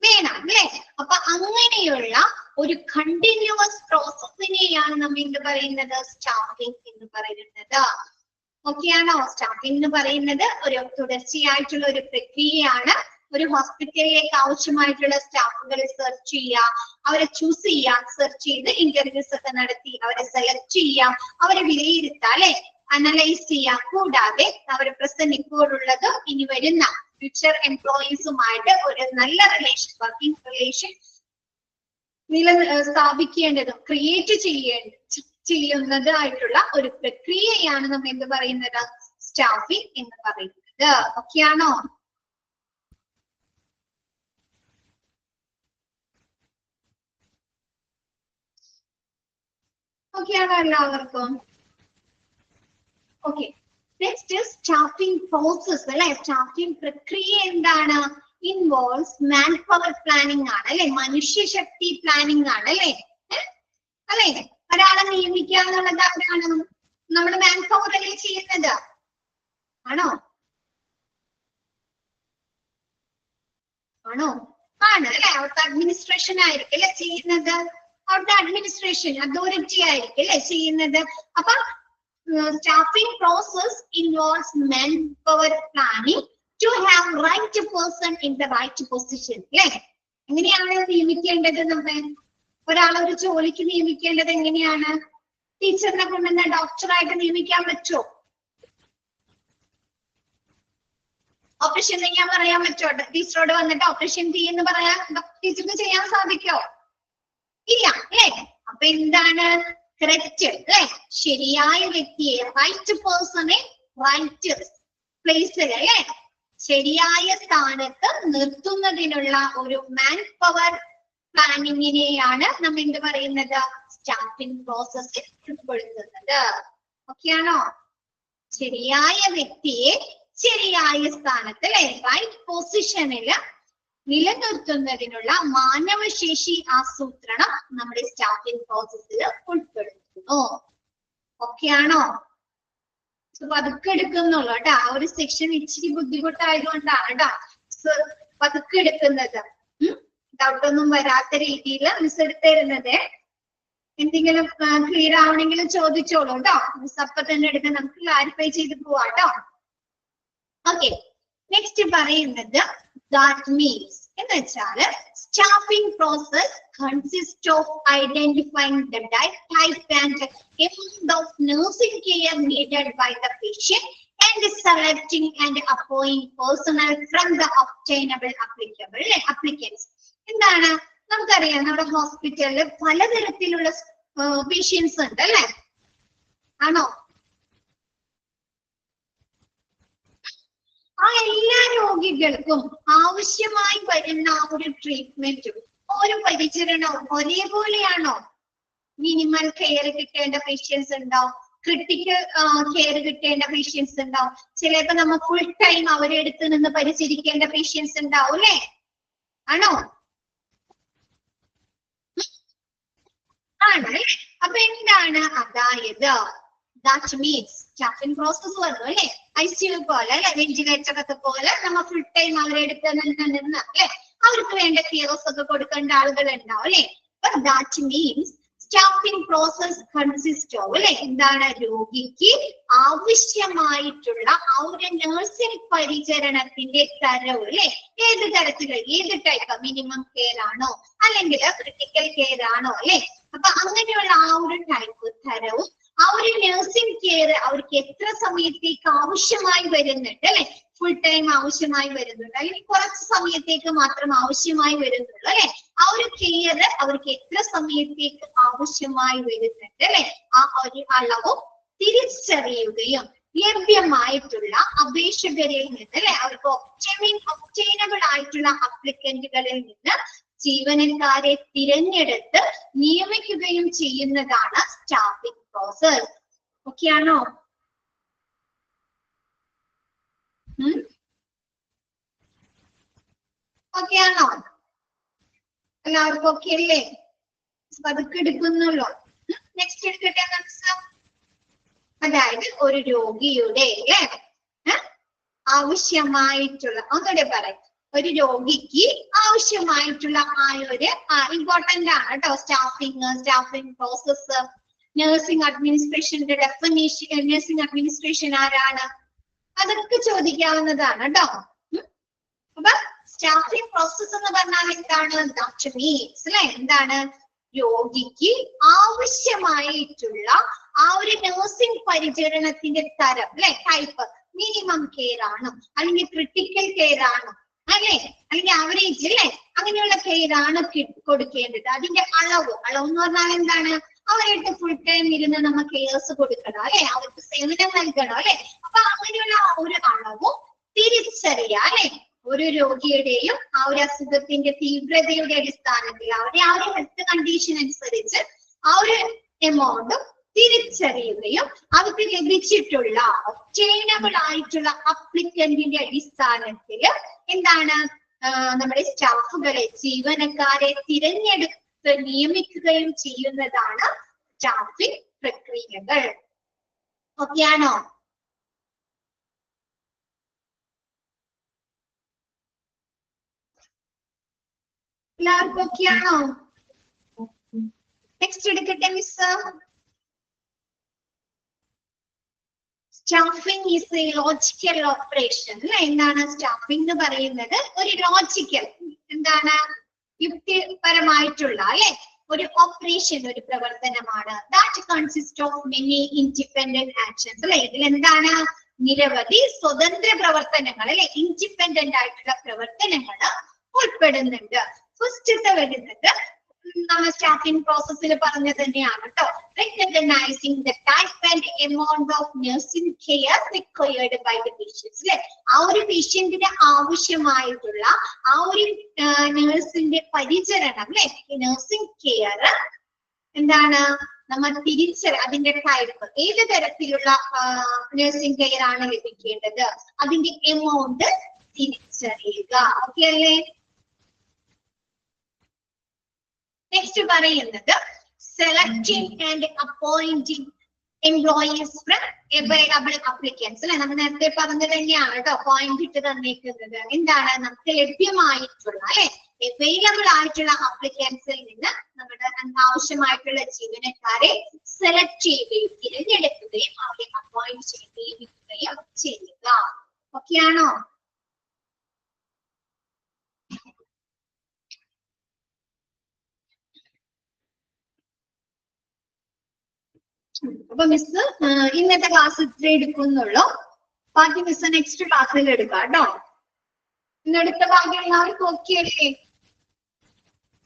വേണം അല്ലെ? അപ്പൊ അങ്ങനെയുള്ള ഒരു കണ്ടിന്യൂസ് പ്രോസസ്സിനെയാണ് നമ്മൾ എന്ത് പറയുന്നത്? സ്റ്റാഫിംഗ് എന്ന് പറയുന്നത്. ഓക്കെയാണോ? സ്റ്റാഫിംഗ് എന്ന് പറയുന്നത് ഒരു തുടർച്ചയായിട്ടുള്ള ഒരു പ്രക്രിയയാണ്. ഒരു ഹോസ്പിറ്റലിലേക്ക് ആവശ്യമായിട്ടുള്ള സ്റ്റാഫുകളെ സെർച്ച് ചെയ്യാം, അവരെ ചൂസ് ചെയ്യാം, സെർച്ച് ചെയ്ത് ഇന്റർവ്യൂസ് ഒക്കെ നടത്തി അവരെ സെലക്ട് ചെയ്യാം, അവരെ വിലയിരുത്താം, അല്ലെ, അനലൈസ് ചെയ്യാം. കൂടാതെ അവരെ പ്രസന്റ് ഇപ്പോഴുള്ളത് ഇനി വരുന്ന ഫ്യൂച്ചർ എംപ്ലോയീസുമായിട്ട് ഒരു നല്ല റിലേഷൻ, വർക്കിംഗ് റിലേഷൻ സ്ഥാപിക്കേണ്ടതും ക്രിയേറ്റ് ചെയ്യുന്നതായിട്ടുള്ള ഒരു പ്രക്രിയയാണ് നമ്മൾ എന്ത് പറയുന്നത്? സ്റ്റാഫിംഗ് എന്ന് പറയുന്നത്. ഓക്കെയാണോ? ഓക്കെയാണോ എല്ലാവർക്കും? ഓക്കെ, നെക്സ്റ്റ് സ്റ്റാഫിംഗ് പ്രോസസ് അല്ലെ. സ്റ്റാഫിംഗ് പ്രക്രിയ എന്താണ്? ഇൻവോൾവ്സ് മാൻ പവർ പ്ലാനിങ് ആണ് അല്ലെ, മനുഷ്യശക്തി പ്ലാനിങ് ആണ് അല്ലെ. അല്ലെ, ഒരാളെ നിയമിക്കുക എന്നുള്ളത് ആരാണ്? നമ്മുടെ മാൻ പവർ അല്ലേ ചെയ്യുന്നത്? ആണോ? ആണോ? ആണ് അല്ലെ. അവിടുത്തെ അഡ്മിനിസ്ട്രേഷൻ ആയിരിക്കും അല്ലെ ചെയ്യുന്നത്. അവിടുത്തെ അഡ്മിനിസ്ട്രേഷൻ അതോറിറ്റി ആയിരിക്കും അല്ലെ ചെയ്യുന്നത്. അപ്പൊ staffing process involves manpower planning to have right person in the right position. അല്ലെ, എങ്ങനെയാണ് നിയമിക്കേണ്ടത്? നമ്മൾ ഒരാളെ ഒരു ജോലിക്ക് നിയമിക്കേണ്ടത് എങ്ങനെയാണ്? ടീച്ചറിനെ കൊണ്ടുവന്ന ഡോക്ടറായിട്ട് നിയമിക്കാൻ പറ്റുമോ? ഓപ്പറേഷൻ ചെയ്യാൻ പറയാൻ പറ്റുമോ? ടീച്ചറോട് വന്നിട്ട് ഓപ്പറേഷൻ ചെയ്യുന്ന പറയാൻ ടീച്ചർക്ക് ചെയ്യാൻ സാധിക്കോ? ഇല്ല അല്ലെ. അപ്പൊ എന്താണ്? കറക്റ്റ് അല്ലെ, ശരിയായ വ്യക്തിയെ, റൈറ്റ് പേഴ്സണെ റൈറ്റ് പ്ലേസിൽ അല്ലെ, ശരിയായ സ്ഥാനത്ത് നിർത്തുന്നതിനുള്ള ഒരു മാൻ പവർ പ്ലാനിങ്ങിനെയാണ് നമ്മൾ എന്ത് പറയുന്നത്? സ്റ്റാഫിംഗ് പ്രോസസ്സിൽ ഉൾപ്പെടുത്തുന്നത്. ഓക്കെയാണോ? ശരിയായ വ്യക്തിയെ ശരിയായ സ്ഥാനത്ത് അല്ലെ, റൈറ്റ് പൊസിഷനിൽ നിലനിർത്തുന്നതിനുള്ള മാനവശേഷി ആസൂത്രണം നമ്മുടെ സ്റ്റാഫിംഗ് പ്രോസസ്സിൽ ഉൾപ്പെടുത്തുന്നു. ഓക്കെയാണോ? പതുക്കെ എടുക്കുന്നുള്ളൂ കേട്ടോ. ആ ഒരു സെക്ഷൻ ഇച്ചിരി ബുദ്ധിമുട്ടായതുകൊണ്ടാണ് കേട്ടോ പതുക്കെ എടുക്കുന്നത്. ഡൗട്ടൊന്നും വരാത്ത രീതിയിൽ മിസ് എടുത്തിരുന്നത്. എന്തെങ്കിലും ക്ലിയർ ആവണമെങ്കിൽ ചോദിച്ചോളൂ കേട്ടോ. മിസ് അപ്പൊ തന്നെ എടുക്കാൻ നമുക്ക് ക്ലാരിഫൈ ചെയ്ത് പോവാട്ടോ. ഓക്കെ, നെക്സ്റ്റ് പറയുന്നത് that means എന്ന് വെച്ചാല് staffing process consist of identifying the type and amount of nursing care needed by the patient and selecting and appointing personnel from the obtainable applicants. എന്താണ്? നമുക്കറിയാം നമ്മുടെ ഹോസ്പിറ്റലിൽ പലതരത്തിലുള്ള പേഷ്യൻസ് ഉണ്ട് അല്ലെ, ആണോ? ആ എല്ലാ രോഗികൾക്കും ആവശ്യമായി വരുന്ന ഒരു ട്രീറ്റ്മെന്റും ഒരു പരിചരണവും ഒരേപോലെയാണോ? മിനിമൽ കെയർ കിട്ടേണ്ട പേഷ്യൻസ് ഉണ്ടാവും, ക്രിട്ടിക്കൽ കെയർ കിട്ടേണ്ട പേഷ്യൻസ് ഉണ്ടാവും, ചിലപ്പോ നമ്മൾ ഫുൾ ടൈം അവരെ അടുത്ത് നിന്ന് പരിചരിക്കേണ്ട പേഷ്യൻസ് ഉണ്ടാവും അല്ലെ, ആണോ? ആണ് അല്ലെ. അപ്പൊ എന്താണ്? അതായത് that means സ്റ്റാഫിംഗ് പ്രോസസ് വന്നു അല്ലെ, ICU പോലെ അല്ലെ, വെന്റിലേറ്റർ ഒക്കെ പോലെ നമ്മൾ ഫുൾ ടൈം അവരെ അടുത്ത് നിന്ന് അല്ലെ, അവർക്ക് വേണ്ട കെയർസ് ഒക്കെ കൊടുക്കേണ്ട ആളുകൾ ഉണ്ടാവും അല്ലെ. അപ്പൊ that means staffing process consist of അല്ലെ, എന്താണ്? രോഗിക്ക് ആവശ്യമായിട്ടുള്ള ആ ഒരു നഴ്സിംഗ് പരിചരണത്തിന്റെ തരവ് അല്ലെ, ഏത് തരത്തില്, ഏത് ടൈപ്പ്, മിനിമം കെയർ ആണോ അല്ലെങ്കിൽ ക്രിട്ടിക്കൽ കെയർ ആണോ അല്ലെ. അപ്പൊ അങ്ങനെയുള്ള ആ ഒരു ടൈപ്പ് തരവും ആ ഒരു നഴ്സിംഗ് കെയർ അവർക്ക് എത്ര സമയത്തേക്ക് ആവശ്യമായി വരുന്നുണ്ട് അല്ലെ, ഫുൾ ടൈം ആവശ്യമായി വരുന്നുണ്ട് അല്ലെങ്കിൽ കുറച്ച് സമയത്തേക്ക് മാത്രം ആവശ്യമായി വരുന്നുള്ളൂ അല്ലെ, ആ ഒരു കെയർ അവർക്ക് എത്ര സമയത്തേക്ക് ആവശ്യമായി വരുന്നുണ്ട് അല്ലെ, ആ ഒരു അളവും തിരിച്ചറിയുകയും ലഭ്യമായിട്ടുള്ള അപേക്ഷകരിൽ നിന്ന് അല്ലെ, അവർക്ക് ഒബ്റ്റൈനബിൾ ആയിട്ടുള്ള അപ്ലിക്കന്റുകളിൽ നിന്ന് ജീവനക്കാരെ തിരഞ്ഞെടുത്ത് നിയമിക്കുകയും ചെയ്യുന്നതാണ് സ്റ്റാഫിംഗ് പ്രോസസ്. ഓക്കെയാണോ? ഓക്കെയാണോ? എല്ലാവർക്കും ഓക്കെ അല്ലേ? പതുക്കെ എടുക്കുന്നുള്ളൂ. നെക്സ്റ്റ് എടുക്കട്ടെ മനസ്സിലാവും. അതായത് ഒരു രോഗിയുടെ അല്ലേ ആവശ്യമായിട്ടുള്ള, ഒന്നുകൂടെ പറയാം, ഒരു രോഗിക്ക് ആവശ്യമായിട്ടുള്ള ആ ഒരു ഇമ്പോർട്ടന്റ് ആണ് കേട്ടോ സ്റ്റാഫിംഗ് പ്രോസസ്. നഴ്സിംഗ് അഡ്മിനിസ്ട്രേഷന്റെ ഡെഫിനേഷൻ, നഴ്സിംഗ് അഡ്മിനിസ്ട്രേഷൻ ആരാണ്, അതൊക്കെ ചോദിക്കാവുന്നതാണ് കേട്ടോ. അപ്പൊ സ്റ്റാഫിംഗ് പ്രോസസ് എന്ന് പറഞ്ഞാൽ എന്താണ്, ദാറ്റ് മീൻസ് അല്ലെ, എന്താണ്, രോഗിക്ക് ആവശ്യമായിട്ടുള്ള ആ ഒരു നഴ്സിംഗ് പരിചരണത്തിന്റെ തരം അല്ലെ, ടൈപ്പ്, മിനിമം കെയർ ആണോ അല്ലെങ്കിൽ ക്രിട്ടിക്കൽ കെയർ ആണോ അല്ലെ, അല്ലെങ്കിൽ ആവറേജ് അല്ലെ, അങ്ങനെയുള്ള കെയർ ആണ് കൊടുക്കേണ്ടത്. അതിന്റെ അളവ് എന്ന് പറഞ്ഞാൽ എന്താണ്, അവരായിട്ട് ഫുൾ ടൈം ഇരുന്ന് നമ്മൾ കെയർസ് കൊടുക്കണം അല്ലെ, അവർക്ക് സേവനം നൽകണം അല്ലെ. അപ്പൊ അങ്ങനെയുള്ള ഒരു അളവും തിരിച്ചറിയാം അല്ലെ, ഒരു രോഗിയുടെയും ആ ഒരു അസുഖത്തിന്റെ തീവ്രതയുടെ അടിസ്ഥാനത്തിൽ അവരുടെ ആ ഒരു ഹെൽത്ത് കണ്ടീഷൻ അനുസരിച്ച് ആ ഒരു എമൗണ്ടും തിരിച്ചറിയുകയും അവർക്ക് ലഭിച്ചിട്ടുള്ള ഒബ്റ്റൈനബിൾ ആയിട്ടുള്ള അപ്ലിക്കന്റിന്റെ അടിസ്ഥാനത്തിൽ എന്താണ്, നമ്മുടെ സ്റ്റാഫുകളെ, ജീവനക്കാരെ തിരഞ്ഞെടുത്ത് നിയമിക്കുകയും ചെയ്യുന്നതാണ് സ്റ്റാഫിംഗ് പ്രക്രിയകൾ. ഓക്കെയാണോ? എല്ലാവർക്കും ഓക്കെയാണോ? നെക്സ്റ്റ് എടുക്കട്ടെ miss. Staffing is A logical operation അല്ലെ. എന്താണ് സ്റ്റാഫിംഗ് എന്ന് പറയുന്നത്? ഒരു ലോജിക്കൽ, എന്താണ്, യുക്തിപരമായിട്ടുള്ള അല്ലെ ഒരു ഓപ്പറേഷൻ, ഒരു പ്രവർത്തനമാണ്. That consist of many independent actions അല്ലെ. ഇതിൽ എന്താണ്, നിരവധി സ്വതന്ത്ര പ്രവർത്തനങ്ങൾ അല്ലെ, ഇൻഡിപെൻഡന്റ് ആയിട്ടുള്ള പ്രവർത്തനങ്ങൾ ഉൾപ്പെടുന്നുണ്ട്. ഫസ്റ്റത്തെ വരുന്നത് നമ്മൾ സ്റ്റാഫിംഗ് പ്രോസസ്സിൽ പറഞ്ഞ തന്നെയാണ് കേട്ടോ. Recognising the type and amount of nursing care required by the patients അല്ലെ. ആ ഒരു പേഷ്യന്റിന് ആവശ്യമായിട്ടുള്ള ആ ഒരു നഴ്സിന്റെ പരിചരണം അല്ലെ, നഴ്സിംഗ് കെയർ എന്താണ്, നമ്മൾ അതിന്റെ ടൈപ്പ്, ഏത് തരത്തിലുള്ള നഴ്സിംഗ് കെയർ ആണ് ലഭിക്കേണ്ടത്, അതിന്റെ എമൗണ്ട് തിരിച്ചറിയുക. ഓക്കെ അല്ലേ? നെക്സ്റ്റ് പറയുന്നത് selecting and appointing employees from available applicants അല്ലെ. നമ്മൾ നേരത്തെ പറഞ്ഞത് തന്നെയാണ് കേട്ടോ, പോയിന്റ് ഇട്ട് തന്നിരിക്കുന്നത്. എന്താണ്, നമുക്ക് ലഭ്യമായിട്ടുള്ള അല്ലെ, അവൈലബിൾ ആയിട്ടുള്ള അപ്ലിക്കൻസിൽ നിന്ന് നമ്മുടെ ആവശ്യമായിട്ടുള്ള ജീവനക്കാരെ സെലക്ട് ചെയ്യുകയും തിരഞ്ഞെടുക്കുകയും അവരെ അപ്പോയിന്റ് ചെയ്യുകയും ചെയ്യുക. ഓക്കെയാണോ? അപ്പൊ മിസ് ഇന്നത്തെ ക്ലാസ് ഇത്ര എടുക്കുന്നുള്ളൂ. ബാക്കി മിസ് നെക്സ്റ്റ് ക്ലാസ്സിൽ എടുക്കാം കേട്ടോ. ഇന്നെടുത്ത ഭാഗ്യം എല്ലാവർക്കും ഓക്കെ അല്ലേ?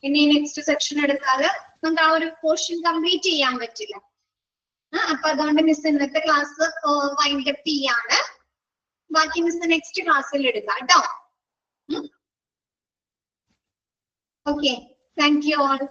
ഇനി നെക്സ്റ്റ് സെക്ഷൻ എടുക്കാതെ നമുക്ക് ആ ഒരു പോർഷൻ കംപ്ലീറ്റ് ചെയ്യാൻ പറ്റില്ല. അപ്പൊ അതുകൊണ്ട് മിസ് ഇന്നത്തെ ക്ലാസ് വൈൻഡ് അപ്പ് ചെയ്യാണ്. ബാക്കി മിസ് നെക്സ്റ്റ് ക്ലാസ്സിൽ എടുക്കാം കേട്ടോ. Okay, thank you all.